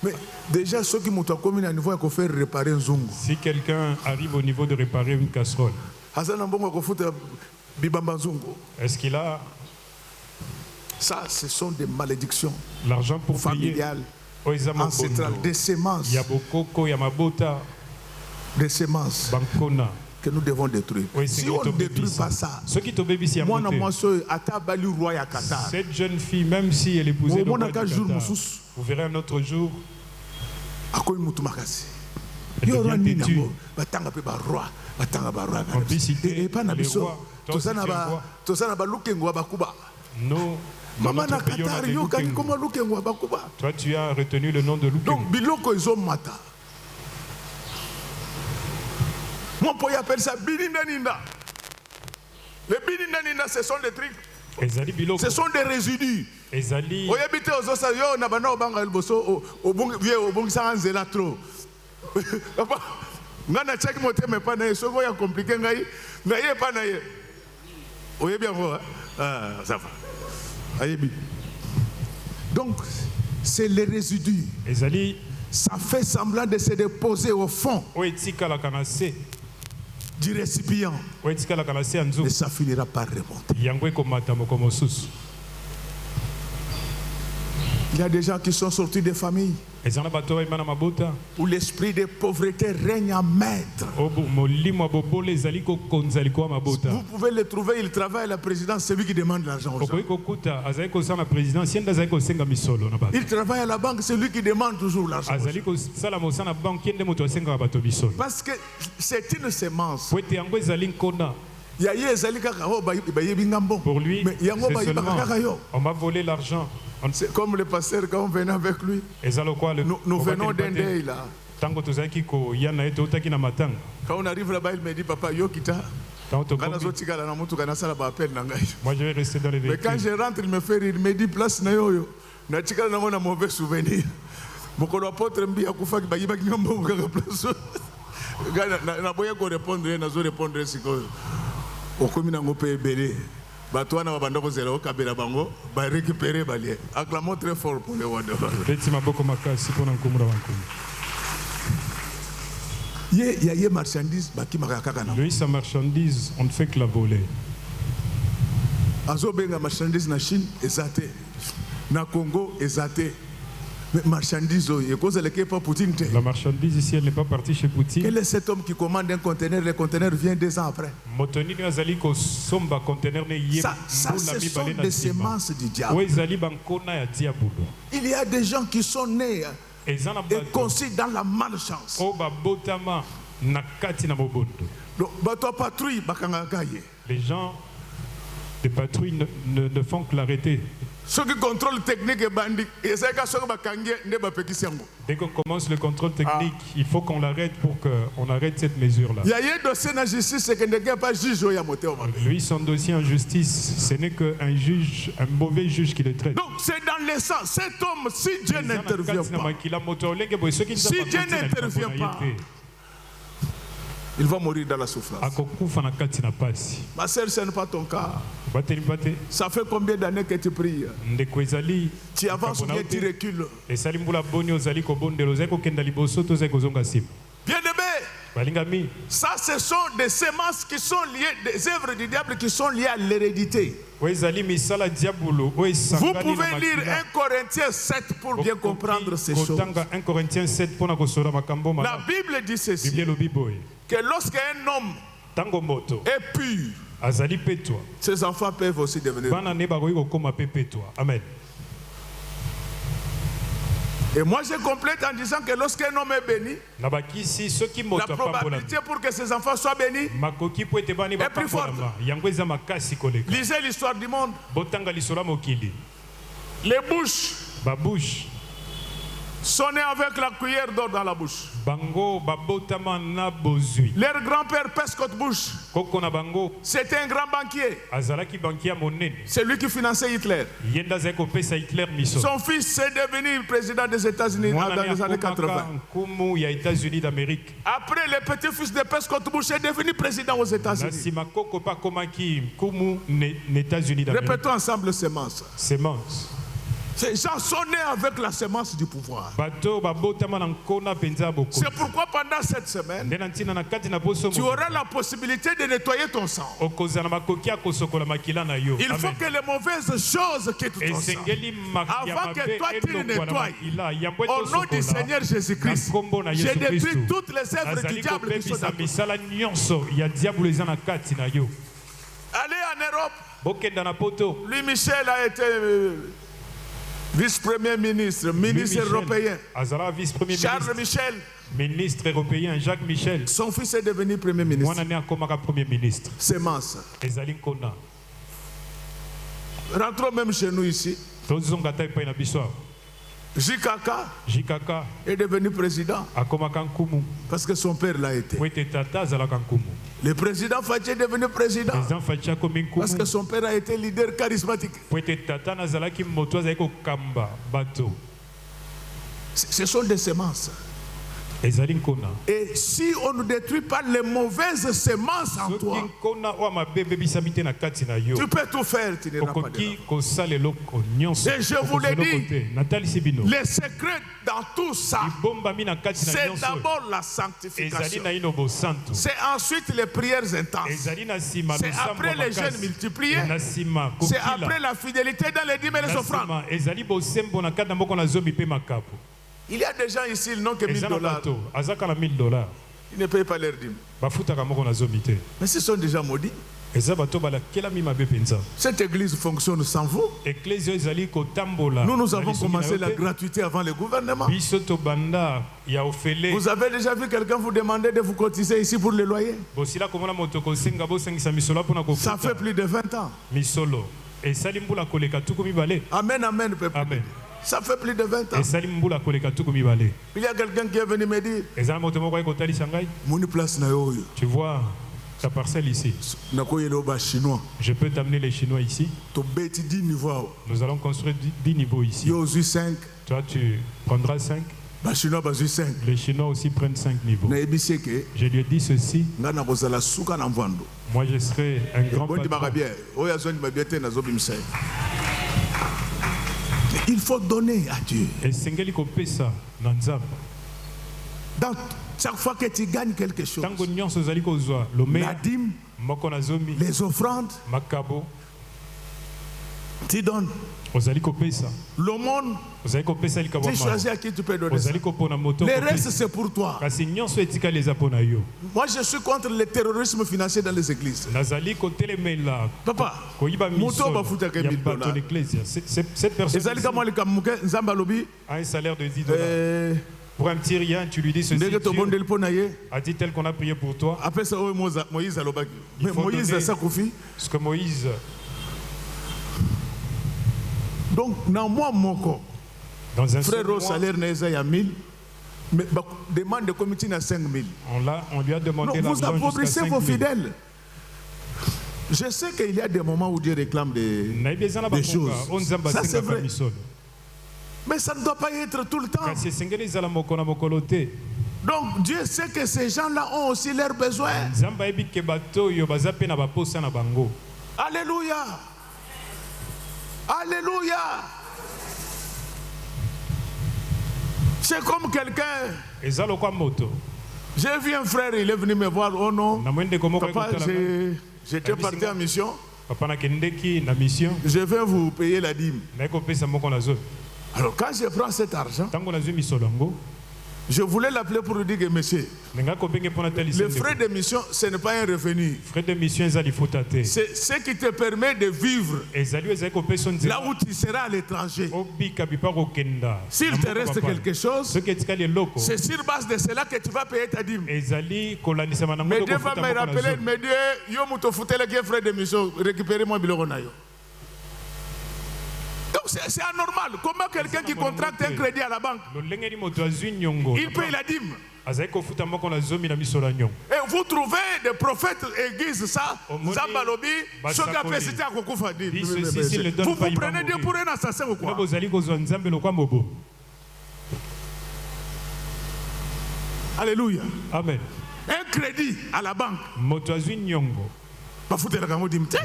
Mais déjà, ceux qui m'ont commis à niveau, il faut faire réparer un zungu. Si quelqu'un arrive au niveau de réparer une casserole, est-ce qu'il a... Ça, ce sont des malédictions. L'argent pour familiales, ancestrales, des semences. Des semences que nous devons détruire. Si on ne détruit pas ça, cette jeune fille, même si elle est épousée le roi du Qatar, vous verrez un autre jour, elle devient têtue. Complicité, les rois, nous, Maman notre pays, on a des Lukengo. Toi, tu as retenu le nom de Lukengo. Donc, biloko izomata. Mon pays appelle ça binindaninda. Les binindaninda, ce sont des trucs. Ce sont des résidus. Oyabite ozosa yo na bana obanga elboso obongisa nzela trop. Papa, ngana chaki motema pa na yeso ya compliqué ngai na ye pa na ye. Oyebi ngo ça va. Ayebi. Donc c'est les résidus. Ça fait semblant de se déposer au fond du récipient. Et ça finira par remonter. Il y a des gens qui sont sortis des familles où l'esprit de pauvreté règne en maître. Vous pouvez le trouver, il travaille à la présidence, c'est lui qui demande l'argent aux gens. Il travaille à la banque, c'est lui qui demande toujours l'argent. Parce que c'est une sémence. Pour lui, c'est seulement, on m'a volé l'argent. C'est comme le pasteur quand on venait avec lui. Nous venons d'un deuil là. Quand on arrive là-bas, il me dit, papa, yo kita. Moi, je vais rester dans les véhicules. Mais quand je rentre, il me fait rire, il me dit, place na yo yo. Na tika na un mauvais souvenir. Mokolo apôtre mbi akufa ki bayiba ki ngambo kaka place. Na boya ko répondre, na zo répondre siko. Okomi na ngope ebele. Batouana va bando kozela o kabela bango ba récupérer balien. Acclamons très fort pour le Wanda. Betima boko makasi pona nkumura wankumu. Ye marchandise baki makaka na. Lui sa marchandise, on ne fait que la voler. Azo benga marchandise na Chine ezate. Na Congo ezate. Marchandise, la marchandise ici, elle n'est pas partie chez Poutine. Quel est cet homme qui commande un conteneur? Le conteneur vient 2 ans après. Ça, ce sont des semences du diable. Il y a des gens qui sont nés et conçus dans la malchance. Les gens des patrouilles ne font que l'arrêter. Ceux qui contrôlent technique et bandit, dès qu'on commence le contrôle technique, il faut qu'on l'arrête pour qu'on arrête cette mesure-là. Lui, son dossier en justice, ce n'est qu'un juge, un mauvais juge qui le traite. Donc c'est dans le sens, cet homme, si Dieu n'intervient pas, il va mourir dans la souffrance. Ma sœur, ce n'est pas ton cas. Ça fait combien d'années que tu pries? Tu avances ou bien tu recules? Bien-aimé, ça ce sont des semences qui sont liées, des œuvres du diable qui sont liées à l'hérédité. Vous pouvez lire 1 Corinthiens 7 pour bien comprendre ces choses. La Bible dit ceci, que lorsqu'un homme est pur, ses enfants peuvent aussi devenir. Amen. Et moi je complète en disant que lorsqu'un homme est béni, la probabilité pour que ses enfants soient bénis est plus forte. Lisez l'histoire du monde. Les bouches sont nés avec la cuillère d'or dans la bouche. Leur grand-père Pescott Bush, c'était un grand banquier. C'est lui qui finançait Hitler. Son fils est devenu président des États-Unis dans les années 80. Après, le petit-fils de Pescott Bush est devenu président aux États-Unis. Répétons ensemble sémence. Ces gens sont nés avec la semence du pouvoir. C'est pourquoi pendant cette semaine, tu auras la possibilité de nettoyer ton sang. Il faut que les mauvaises choses quittent ton sang. Avant que toi tu le nettoies, au nom du Seigneur Jésus-Christ, j'ai détruit toutes les œuvres du diable qui sont dans toi. Allez en Europe. Lui, Michel, a été vice-premier ministre, ministre européen. Charles Michel, ministre européen. Jacques Michel, son fils est devenu premier ministre. Semence. Rentrons même chez nous ici. JKK est devenu président parce que son père l'a été. Le président Fachi est devenu président parce que son père a été leader charismatique. Ce sont des semences. Et si on ne détruit pas les mauvaises semences en toi, tu peux tout faire, tu n'iras pas de là. Et je vous l'ai dit, le secret dans tout ça, c'est d'abord la sanctification. C'est ensuite les prières intenses. C'est après les jeûnes multipliés. C'est après la fidélité dans les dîmes et les offrandes. Il y a des gens ici, ils n'ont que $1000. Ils ne payent pas leurs dîmes. Mais ce sont déjà maudits. Cette église fonctionne sans vous. Nous avons commencé la gratuité avant le gouvernement. Vous avez déjà vu quelqu'un vous demander de vous cotiser ici pour le loyer? Ça fait plus de 20 ans. Amen, amen, peuple. Amen. Ça fait plus de 20 ans. Il y a quelqu'un qui est venu me dire, tu vois ta parcelle ici. Je peux t'amener les Chinois ici. Nous allons construire 10 niveaux ici. Toi, tu prendras 5. Les Chinois aussi prennent 5 niveaux. Je lui ai dit ceci. Moi, je serai un grand patron. Il faut donner à Dieu. Dans chaque fois que tu gagnes quelque chose, la dîme, les offrandes, tu donnes. L'aumône, tu choisis à qui tu peux donner ça. Le reste, c'est pour toi. Moi, je suis contre le terrorisme financier dans les églises. Papa, cette personne a un salaire de $10. Pour un petit rien, tu lui dis ceci. A-t-il tel qu'on a prié pour toi? Ce que Moïse Donc, dans moi, mon dans un frère au salaire n'est à 1000, mais demande de comité à 5000. On lui a demandé l'argent. Vous appauvrissez vos fidèles. Je sais qu'il y a des moments où Dieu réclame des choses. Ça, c'est vrai. Mais ça ne doit pas être tout le temps. Donc Dieu sait que ces gens-là ont aussi leurs besoins. Alléluia. Alléluia. C'est comme quelqu'un. J'ai vu un frère, il est venu me voir. Oh non, papa, j'étais parti en mission. Je vais vous payer la dîme. Alors quand je prends cet argent, je voulais l'appeler pour lui dire que monsieur, le frais de mission, ce n'est pas un revenu. C'est ce qui te permet de vivre là où tu seras à l'étranger. S'il te reste quelque chose, c'est sur base de cela que tu vas payer ta dîme. Mais Dieu va me rappeler, il me dit, yo muto foutez les frais de mission, récupérez-moi biloko na yo. C'est anormal. Comment quelqu'un qui contracte un crédit à la banque, il paye la dîme? Et vous trouvez des prophètes églises ça, Zambalobi, vous vous prenez Dieu pour un assassin ou quoi? Alléluia. Amen. Un crédit à la banque.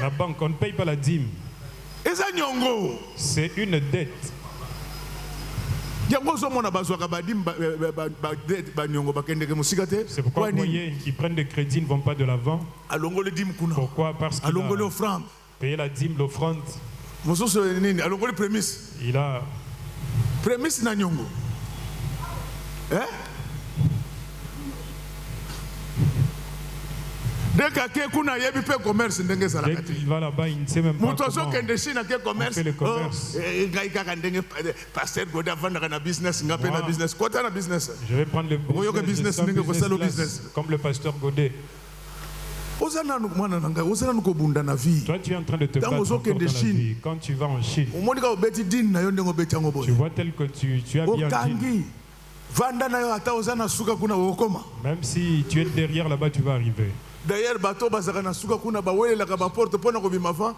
La banque, on ne paye pas la dîme. C'est une dette. C'est pourquoi vous voyez qu'ils prennent des crédits, ne vont pas de l'avant. Pourquoi? Parce qu'il a payé la dîme, l'offrande. Il a prémisse na nyongo. Dès qu'il va là-bas, il ne sait même pas comment on fait le commerce. Je vais prendre le business comme le pasteur Godet. Toi, tu es en train de te battre encore dans la vie. Quand tu vas en Chine, tu vois tel que tu as bien dit. Même si tu es derrière là-bas, tu vas arriver. D'ailleurs, bateau bazakana suka kuna bawele la kabaporte pona ko bimava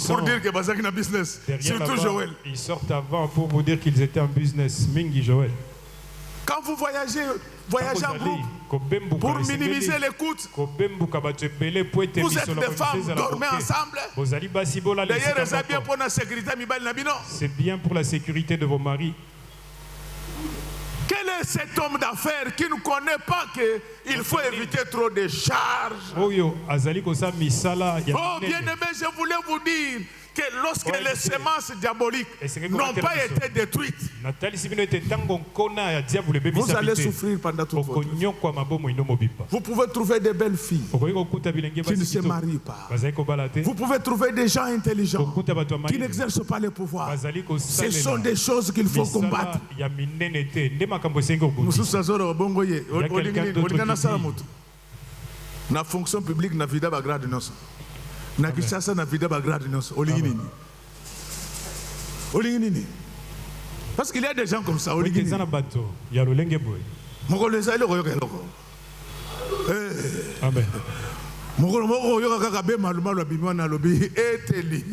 pour dire que bazaki na business. Surtout Joël. Ils sortent avant pour vous dire qu'ils étaient en business. Mingi Joël. Quand vous voyagez en groupe pour minimiser les coûts, vous êtes des femmes, dormez ensemble. D'ailleurs, c'est bien pour la sécurité. C'est bien pour la sécurité de vos maris. Quel est cet homme d'affaires qui ne connaît pas qu'il faut éviter trop de charges? Oh, bien aimé, je voulais vous dire que lorsque les semences diaboliques n'ont pas été détruites, vous allez souffrir pendant toute votre vie. Vous pouvez trouver des belles filles qui ne se marient pas. Vous pouvez trouver des gens intelligents qui n'exercent pas le pouvoir. Ce sont des choses qu'il faut combattre. La fonction publique n'a pas grade. Na Kinshasa na vida bagrade nyonso olingi nini parce qu'il y a des gens comme ça olingi nini ya lolenge boy mokolo ezali koyoka eloko amen mokolo moko yoka kaka be malumalu abimi na lobi eteli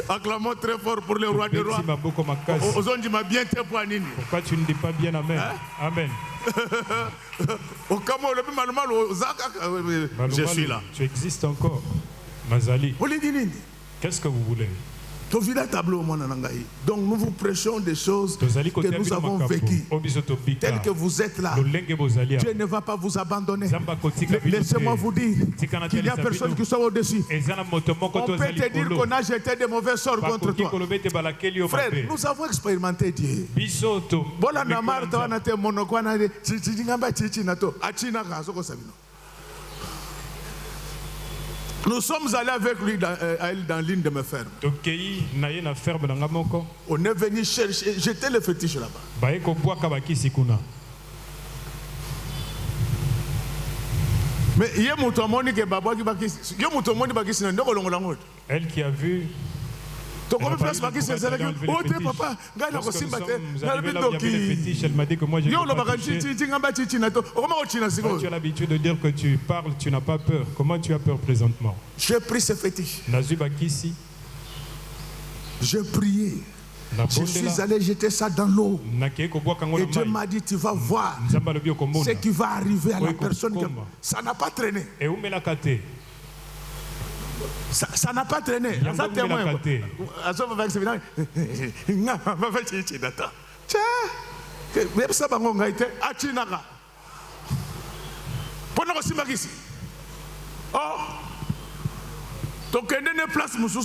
acclamons très fort pour le roi des rois ozondima bien te pour nini. Pourquoi tu ne dis pas bien amen? Amen. Je suis là. Tu existes encore. Mazali. Qu'est-ce que vous voulez? Donc nous vous prêchons des choses que nous avons vécues. Telles que vous êtes là, Dieu ne va pas vous abandonner. Laissez-moi vous dire qu'il n'y a personne qui soit au-dessus. On peut te dire qu'on a jeté de mauvais sorts contre toi. Frère, nous avons expérimenté Dieu. Nous sommes allés avec lui dans l'une de mes fermes. On est venu chercher, j'étais le fétiche là-bas. Elle qui a vu Comment place ma qui c'est ça? Oh, t'es papa, gagne encore si matin. Elle m'a dit que moi, tu as l'habitude de dire que tu parles, tu n'as pas peur. Comment tu as peur présentement? J'ai pris ce fétiche. J'ai prié. Je suis allé jeter ça dans l'eau. Et Dieu m'a dit, tu vas voir ce qui va arriver à la personne. Ça n'a pas traîné. Ça n'a pas traîné. Ça témoin. Oh, donc il y a une place où nous sommes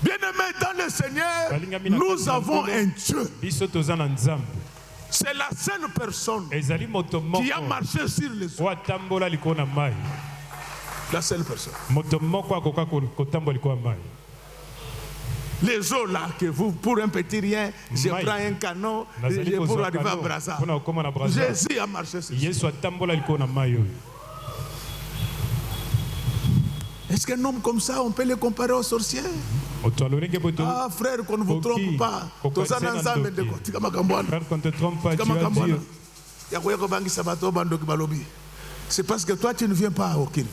bien-aimés dans le Seigneur, nous avons un Dieu. C'est la seule personne qui a marché sur les eaux. La seule personne. Les eaux là, que vous, pour un petit rien, je prends un canon pour arriver à Brazza. Jésus a marché sur les eaux. Est-ce qu'un homme comme ça, on peut le comparer aux sorciers? Ah frère, qu'on ne vous trompe pas. Frère, qu'on ne te trompe pas, tu as Dieu. C'est parce que toi tu ne viens pas à Okil.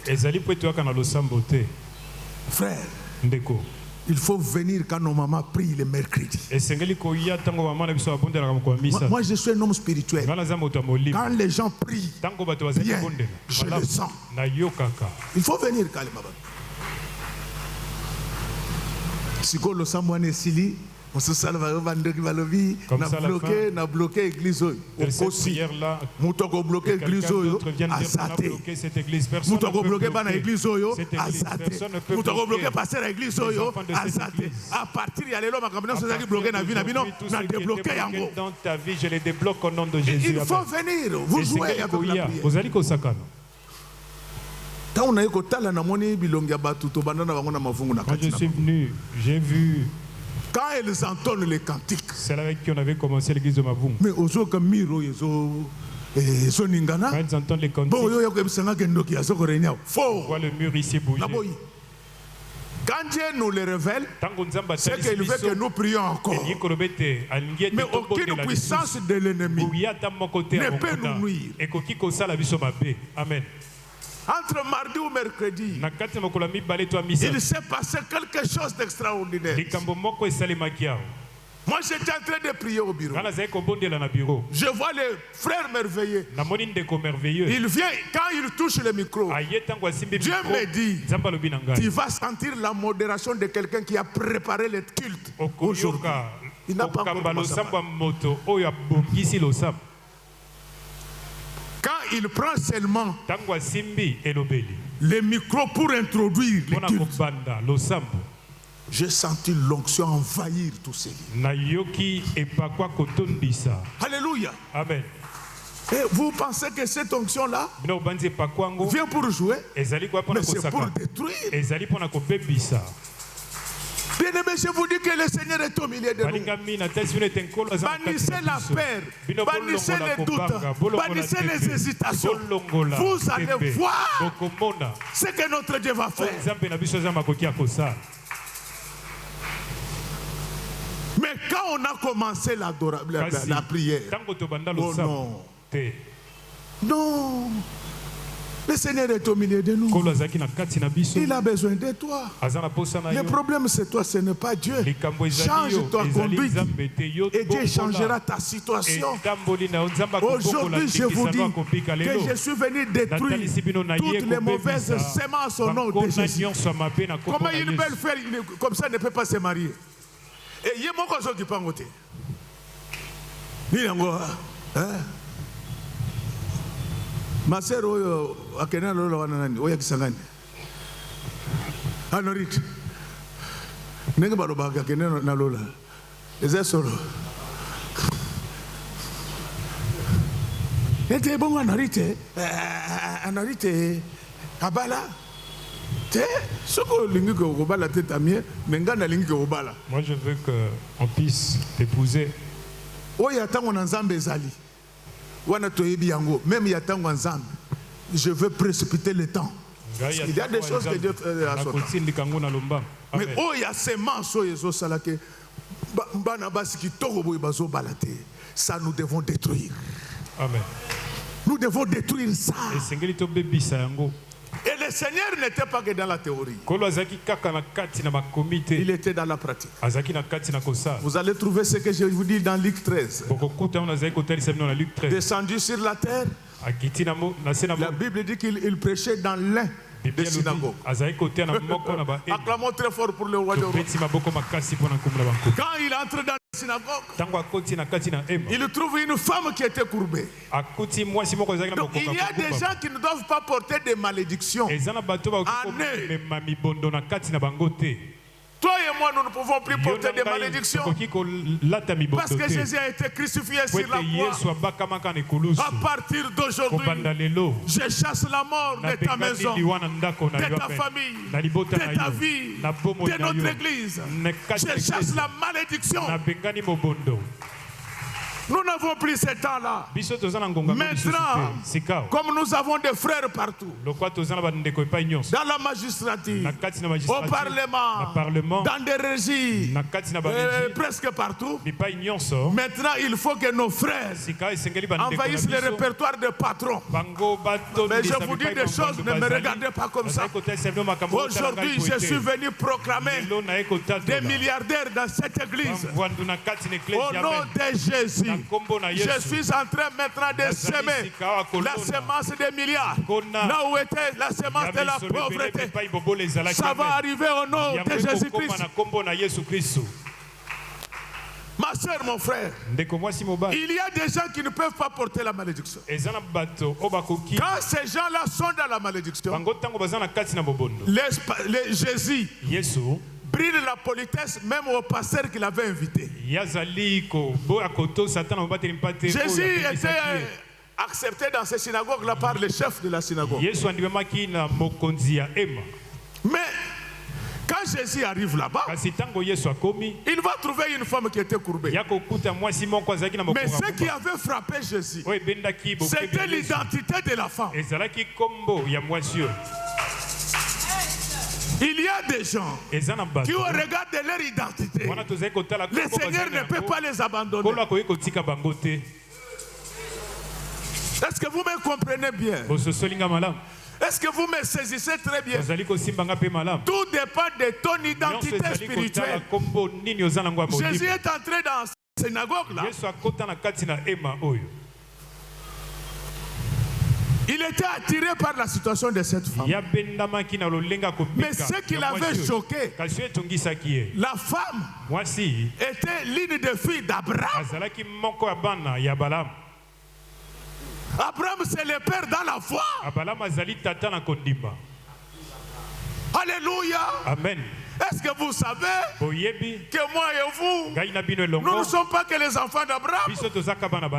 Frère, il faut venir quand nos mamans prient le mercredi. Moi je suis un homme spirituel. Quand les gens prient, bien, je le sens. Il faut venir quand les mamans. Si on a sili, on se salve na bloqué l'église. Aussi, on bloqué l'église à Zate. On bloqué pas l'église à Zate. On bloqué passer l'église à Zate. À partir il y a les hommes qui bloqué na vie na bino na débloqué yango. Dans ta vie, je les débloque au nom de Jésus. Il faut venir, vous jouez avec la prière. Quand je suis venu, j'ai vu. Quand elles entendent les cantiques, c'est avec qui on avait commencé l'église de Mavung. Mais quand ils entendent les cantiques, on voit le mur ici bouger. Quand Dieu nous le révèle, c'est qu'il veut que nous prions encore. Mais aucune puissance de l'ennemi ne peut nous nuire. Amen. Entre mardi ou mercredi, il s'est passé quelque chose d'extraordinaire. Moi j'étais en train de prier au bureau. Je vois les frères merveilleux. Il vient, quand il touche le micro, Dieu me dit, tu vas sentir la modération de quelqu'un qui a préparé le culte aujourd'hui. Il n'a pas quand il prend seulement le micro pour introduire le culte, j'ai senti l'onction envahir tous ces livres. Alléluia. Amen. Et vous pensez que cette onction-là vient pour jouer, mais c'est pour détruire. Bien-aimé, je vous dis que le Seigneur est au milieu de nous. Bannissez la peur, bannissez les doutes, bannissez les hésitations. Vous allez voir ce que notre Dieu va faire. Mais quand on a commencé la prière, oh non, non. Le Seigneur est au milieu de nous. Il a besoin de toi. Le problème c'est toi, ce n'est pas Dieu. Change ta conduite et Dieu changera ta situation. Aujourd'hui, je vous dis que je suis venu détruire toutes les mauvaises semences au nom de Jésus. Comment une belle fille comme ça ne peut pas se marier? Et il y a mon cousin qui peut en côté. Ma sœur oyo akena lolo wana nani oya kisangani anorit nenge baloba akena na lola eza solo ete bongo anorite Abala. Moi je veux qu'on puisse épouser. Même je veux précipiter le temps. Il y a des choses que Dieu fait à son temps. Mais oh, il y a ces mensonges ça nous devons détruire. Amen. Nous devons détruire ça. Et le Seigneur n'était pas que dans la théorie. Il était dans la pratique. Vous allez trouver ce que je vous dis dans Luc 13. Descendu sur la terre, la Bible dit qu'il prêchait dans l'un des synagogues. Acclamons très fort pour le roi de Rome. Quand il entre dans la synagogue, il trouve une femme qui était courbée. Donc, il y a des gens qui ne doivent pas porter des malédictions en eux. Toi et moi, nous ne pouvons plus porter des malédictions parce que Jésus a été crucifié sur la croix. À partir d'aujourd'hui, je chasse la mort de ta maison, de ta famille, de ta vie, de notre église. Je chasse la malédiction. Nous n'avons plus ce temps-là. Maintenant, comme nous avons des frères partout, dans la magistrature, au Parlement, dans des régies, presque partout, maintenant il faut que nos frères envahissent le répertoire de patrons. Mais je vous dis des choses, ne me regardez pas comme ça. Aujourd'hui, je suis venu proclamer des milliardaires dans cette église. Au nom de Jésus. Je suis en train maintenant de semer la semence des milliards. Là où était la semence de la pauvreté, ça va arriver au nom de Jésus-Christ. Ma soeur, mon frère, il y a des gens qui ne peuvent pas porter la malédiction. Quand ces gens-là sont dans la malédiction, Jésus brille la politesse même au pasteur qu'il avait invité. Jésus était accepté dans ces synagogues-là par le chef de la synagogue. Mais quand Jésus arrive là-bas, il va trouver une femme qui était courbée. Mais ce qui avait frappé Jésus, c'était l'identité de la femme. Il y a des gens qui, au regard de leur identité, le Seigneur ne peut pas les abandonner. Est-ce que vous me comprenez bien? Est-ce que vous me saisissez très bien? Tout dépend de ton identité spirituelle. Jésus est entré dans la synagogue là. Il était attiré par la situation de cette femme. Mais ce qui l'avait choqué, la femme était l'une des filles d'Abraham. Abraham, c'est le père dans la foi. Alléluia. Amen. Est-ce que vous savez que moi et vous, nous ne sommes pas que les enfants d'Abraham,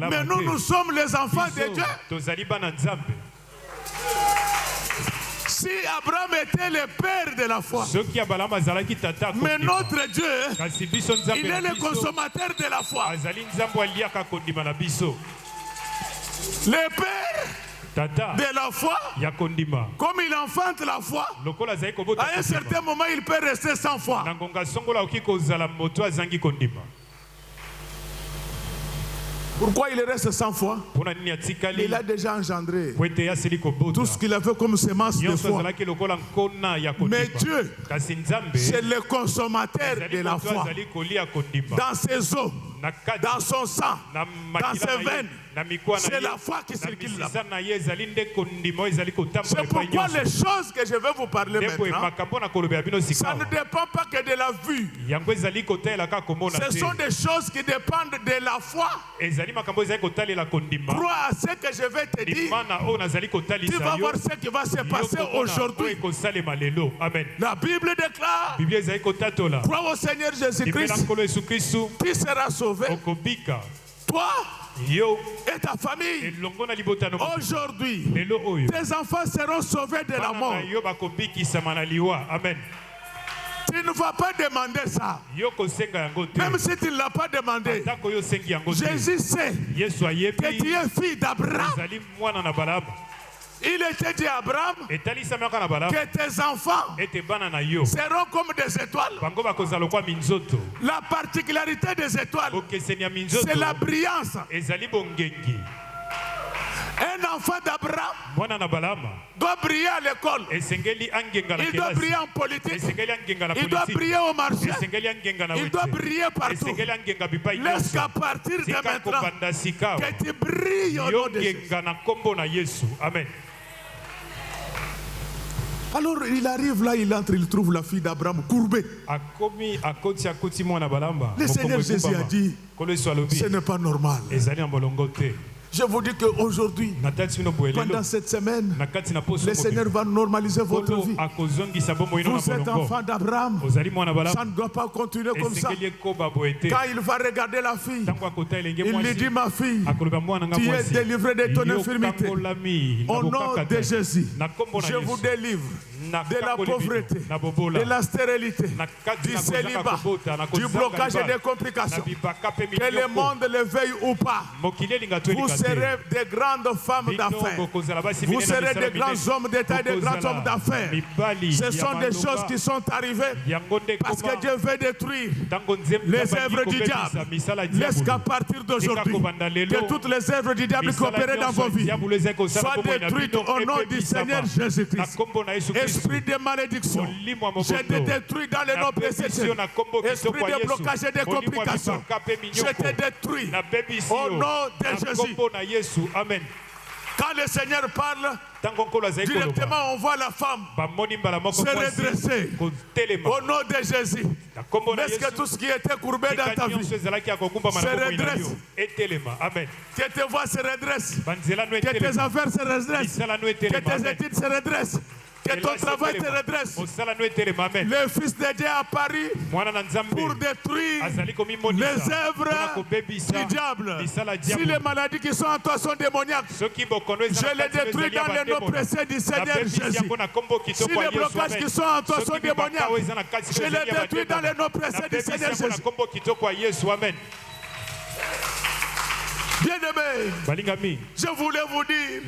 mais nous sommes les enfants de Dieu. Si Abraham était le père de la foi, mais notre Dieu, il est le consommateur de la foi. Le père de la foi, comme il enfante la foi, à un certain moment il peut rester sans foi. Pourquoi il reste sans foi? Il a déjà engendré tout ce qu'il a fait comme semence de foi. Mais Dieu, c'est le consommateur de la foi. Dans ses os, dans son sang, dans ses veines, c'est la foi qui circule là. C'est pourquoi les choses que je vais vous parler maintenant, ça ne dépend pas que de la vue. Ce sont des choses qui dépendent de la foi. Crois à ce que je vais te dire. Tu vas voir ce qui va se passer aujourd'hui. La Bible déclare, crois au Seigneur Jésus-Christ, tu seras sauvé. Toi et ta famille. Aujourd'hui, tes enfants seront sauvés de la mort. Amen. Tu ne vas pas demander ça. Même si tu ne l'as pas demandé. Jésus sait que tu es fille d'Abraham. Il était dit à Abraham que tes enfants seront comme des étoiles. La particularité des étoiles, c'est la brillance. Un enfant d'Abraham doit briller à l'école. Il doit briller en politique. Il doit briller au marché. Il doit briller partout. Laisse qu'à partir de maintenant, que tu brilles au nom de Jésus. Amen. Alors il arrive là, il entre, il trouve la fille d'Abraham courbée. Le Seigneur Jésus a dit, ce n'est pas normal. Je vous dis qu'aujourd'hui, pendant cette semaine, le Seigneur va normaliser votre vie. Vous êtes enfant d'Abraham. Ça ne doit pas continuer comme ça. Quand il va regarder la fille, il lui dit, ma fille, tu es délivrée de ton infirmité. Au nom de Jésus, je vous délivre de la pauvreté, de la stérilité, du célibat, du blocage et des complications. Que le monde le veuille ou pas, vous serez des grandes femmes d'affaires. Vous serez des grands hommes d'État et des grands hommes d'affaires. Ce sont des choses qui sont arrivées parce que Dieu veut détruire les œuvres du diable. Laisse qu'à partir d'aujourd'hui, que toutes les œuvres du diable qui opéraient dans vos vies soient détruites au nom du Seigneur Jésus-Christ. Esprit de malédiction, je te détruis dans le nom précédent. Esprit de blocage et de complications, je te détruis au nom de Jésus. Amen. Quand le Seigneur parle, directement on voit la femme se redresser au nom de Jésus. Est-ce que tout ce qui était courbé dans ta vie se redresse? Que tes voix se redressent, que tes affaires se redressent, que tes études se redressent, que ton travail te redresse. Le Fils de Dieu est apparu pour détruire les œuvres du diable. Si les maladies qui sont en toi sont démoniaques, je les détruis dans le nom précieux du Seigneur Jésus. Si les blocages qui sont en toi sont démoniaques, je les détruis dans le nom précieux du Seigneur Jésus. Amen. Bien-aimés, je voulais vous dire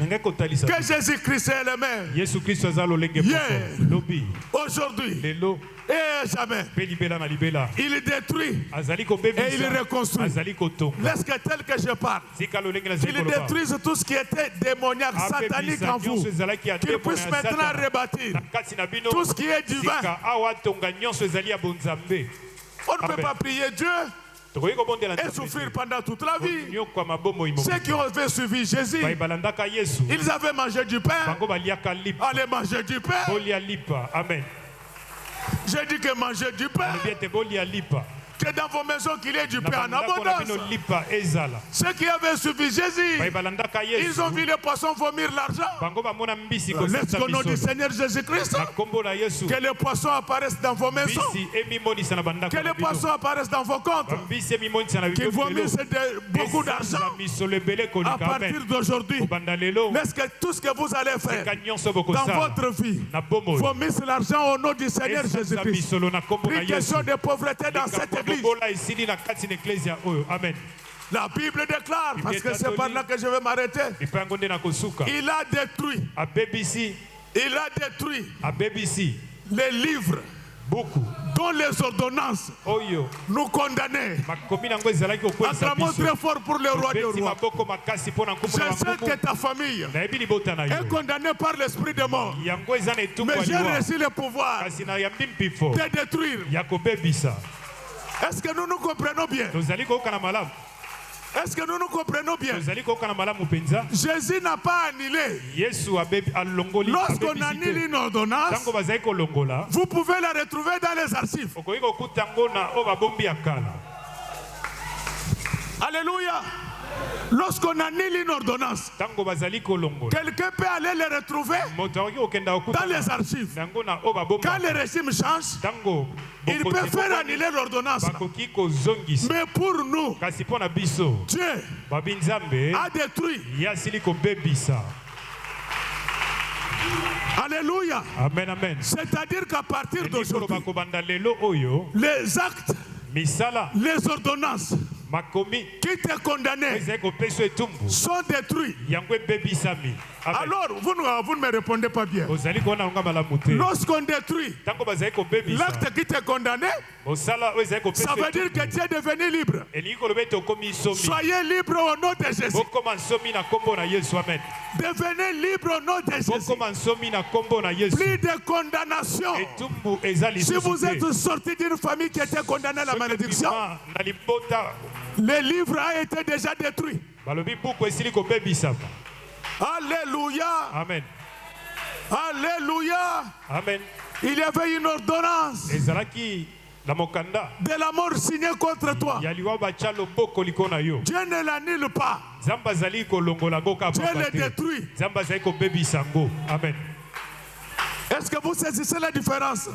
que Jésus-Christ est le même. Hier, aujourd'hui et jamais. Il détruit et il reconstruit. Laisse que tel que je parle, qu'il détruise tout ce qui était démoniaque, satanique en vous, qu'il puisse maintenant rebâtir tout ce qui est divin. On ne peut pas prier Dieu et souffrir pendant toute la vie. Ceux qui avaient suivi Jésus, ils avaient mangé du pain, allaient manger du pain. Amen. J'ai dit que manger du pain, que dans vos maisons qu'il y ait du pain en abondance. Ceux qui avaient suivi Jésus, ils ont vu les poissons vomir l'argent. Laisse qu'au nom du Seigneur Jésus-Christ, que les poissons apparaissent dans vos maisons, que les poissons apparaissent dans vos comptes, qu'ils vomissent beaucoup d'argent à partir d'aujourd'hui. Laisse que tout ce que vous allez faire dans votre vie vomisse l'argent au nom du Seigneur Jésus-Christ. Plus question de pauvreté dans cette église. Amen. La Bible déclare, parce que c'est par là que je vais m'arrêter, il a détruit les livres dont les ordonnances nous condamnaient. Acclamons très fort pour le roi des rois. Je sais que ta famille est condamnée par l'esprit de mort, mais j'ai reçu le pouvoir de détruire. Est-ce que nous nous comprenons bien? Est-ce que nous nous comprenons bien? Jésus n'a pas annulé. Lorsqu'on annule une ordonnance, vous pouvez la retrouver dans les archives. Alléluia. Lorsqu'on annule une ordonnance, quelqu'un peut aller les retrouver dans les archives. Quand le régime change, il peut faire annuler l'ordonnance. Mais pour nous, Dieu a détruit. Alléluia. Amen, amen. C'est-à-dire qu'à partir d'aujourd'hui, les actes, les ordonnances qui te condamnaient sont détruits. Alors, vous ne me répondez pas bien. Lorsqu'on détruit l'acte qui te condamnait, ça veut dire que tu es devenu libre. Soyez libre au nom de Jésus. Devenez libre au nom de Jésus. Plus de condamnation. Si vous êtes sorti d'une famille qui était condamnée à la malédiction, le livre a été déjà détruit. Alléluia. Amen. Alléluia. Amen. Il y avait une ordonnance de la mort signée contre toi. Dieu ne l'annule pas. Dieu le détruit. Amen. Est-ce que vous saisissez la différence?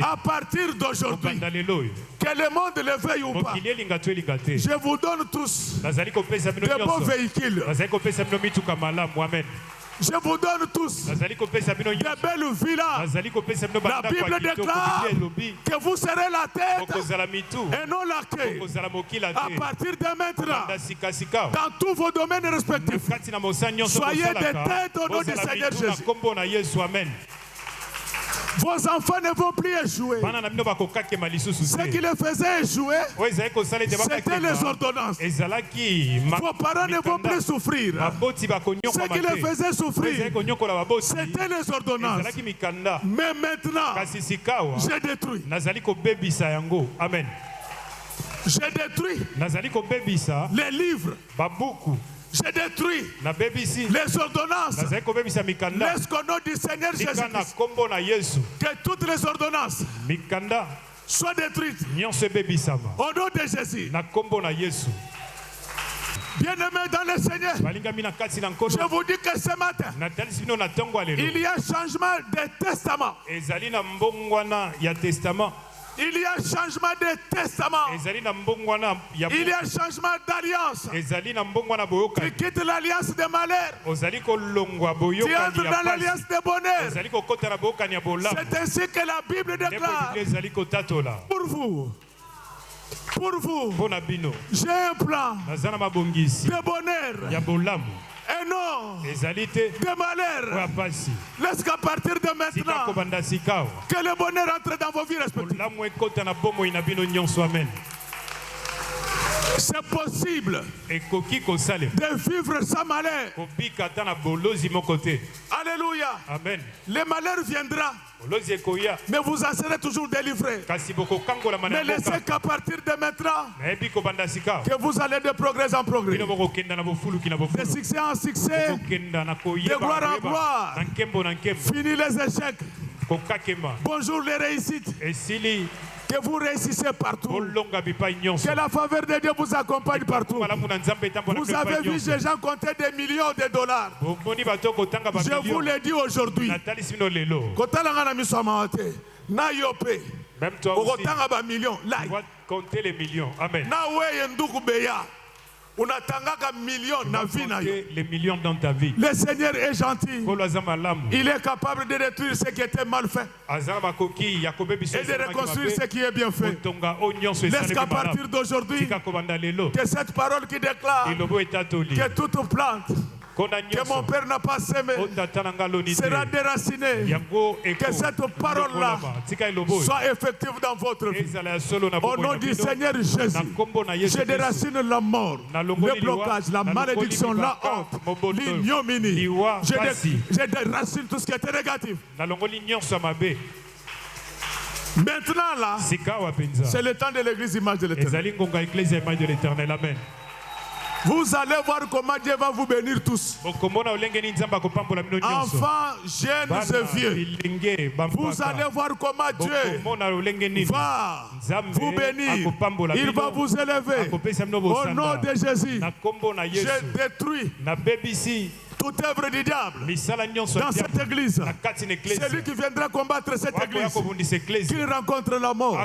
À partir d'aujourd'hui, que le monde le veuille ou pas, je vous donne tous de bons véhicules. Je vous donne tous de belles villas. La Bible déclare que vous serez la tête et non la queue. À partir de maintenant, dans tous vos domaines respectifs, soyez des têtes au nom du Seigneur Jésus. Vos enfants ne vont plus échouer. Ce qui les faisait échouer, c'était les ordonnances. Vos parents ne vont plus souffrir. Ce qui les faisait souffrir, c'était les ordonnances. Mais maintenant, j'ai détruit. Amen. J'ai détruit les livres. J'ai détruit les ordonnances. Laisse qu'au nom du Seigneur Jésus-Christ, que toutes les ordonnances soient détruites. Au nom de Jésus. Bien-aimés dans le Seigneur, je vous dis que ce matin, il y a changement de testament. Il y a changement de testament. Il y a changement d'alliance. Tu quittes l'alliance de malheur. Tu entres dans l'alliance de bonheur. C'est ainsi que la Bible déclare. Pour vous, j'ai un plan de bonheur. Et non de malheur. Laisse qu'à partir de maintenant, que le bonheur entre dans vos vies respectives. C'est possible de vivre sans malheur. Alléluia. Amen. Le malheur viendra, mais vous en serez toujours délivrés. Mais laissez qu'à partir de maintenant, que vous allez de progrès en progrès, de succès en succès, de gloire en gloire. Fini les échecs. Bonjour les réussites. Que vous réussissez partout. Que la faveur de Dieu vous accompagne partout. Vous avez vu ces gens compter des millions de dollars. Je vous le dis aujourd'hui. Même toi aussi, tu vas compter les millions. Amen. On attend les millions dans ta vie. Le Seigneur est gentil. Il est capable de détruire ce qui était mal fait et de reconstruire ce qui est bien fait. Laisse qu'à partir d'aujourd'hui, que cette parole qui déclare que toute plante que mon Père n'a pas semé sera déracinée. Que cette parole-là soit effective dans votre vie. Au nom du Seigneur Jésus, je déracine la mort, le blocage, la malédiction, la honte, l'ignominie. Je déracine tout ce qui était négatif. Maintenant là, c'est le temps de l'église image de l'Éternel. Amen. Vous allez voir comment Dieu va vous bénir tous. Enfants, jeunes et vieux. Vous allez voir comment Dieu va vous bénir. Il va vous élever. Au nom de Jésus, je détruis toute œuvre du diable dans cette église. C'est lui qui viendra combattre cette église, qui rencontre la mort.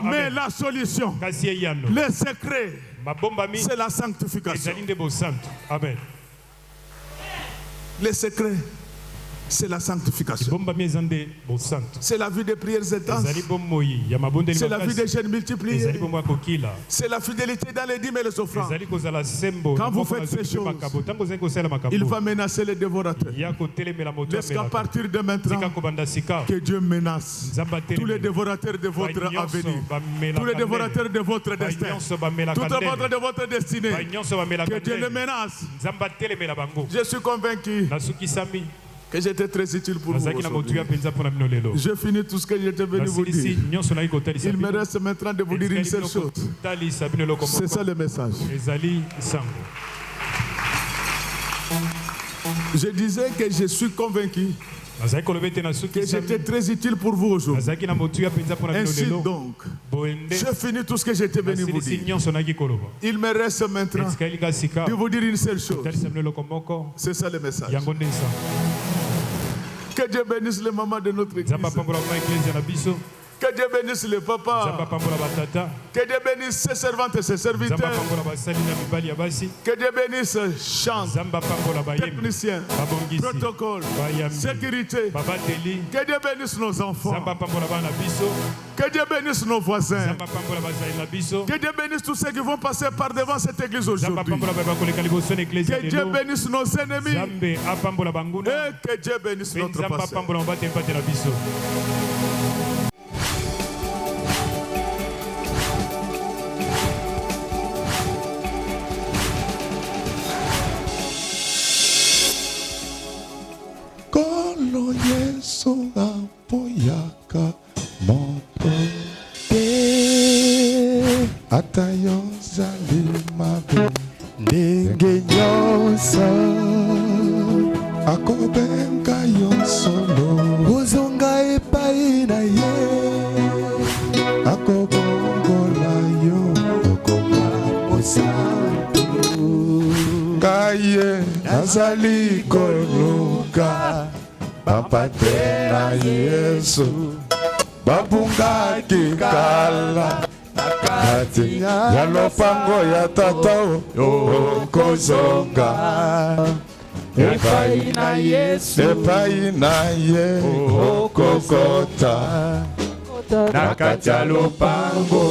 Mais la solution, le secret, c'est la sanctification. Amen. Le secret, c'est la sanctification. C'est la vie des prières intenses. C'est la vie des jeûnes multipliés. C'est la fidélité dans les dîmes et les offrandes. Quand vous faites ces choses, il va menacer les dévorateurs. Laisse-qu'à partir de maintenant, que Dieu menace tous les dévorateurs de votre avenir, tous les dévorateurs de votre destin, tout dévorateur de votre destinée. Que Dieu les menace. Je suis convaincu que j'étais très utile pour vous aujourd'hui. Je finis tout ce que j'étais venu vous dire. Il me reste maintenant de vous dire une seule chose. C'est ça le message. Je disais que je suis convaincu que j'étais très utile pour vous aujourd'hui. Ainsi donc, je finis tout ce que j'étais venu vous dire. Il me reste maintenant de vous dire une seule chose. C'est ça le message. Que Dieu bénisse les mamans de notre église. Que Dieu bénisse les papas. Que Dieu bénisse ses servantes et ses serviteurs. Que Dieu bénisse chants, techniciens, protocole, sécurité. Que Dieu bénisse nos enfants. Que Dieu bénisse nos voisins. Que Dieu bénisse tous ceux qui vont passer par devant cette église aujourd'hui. Que Dieu bénisse nos ennemis. Et que Dieu bénisse notre pasteur. Kolo Yesu apoyaka moto te atayo zali mabe ndenge nyonso akobenga yo solo ozonga epai na ye akobongola yo okoma posantu kaye nazali koluka Papa tena Yesu babungaki kala nakati ya lopango ya tata okozonga epai na Yesu epai na ye okokota nakati ya lopango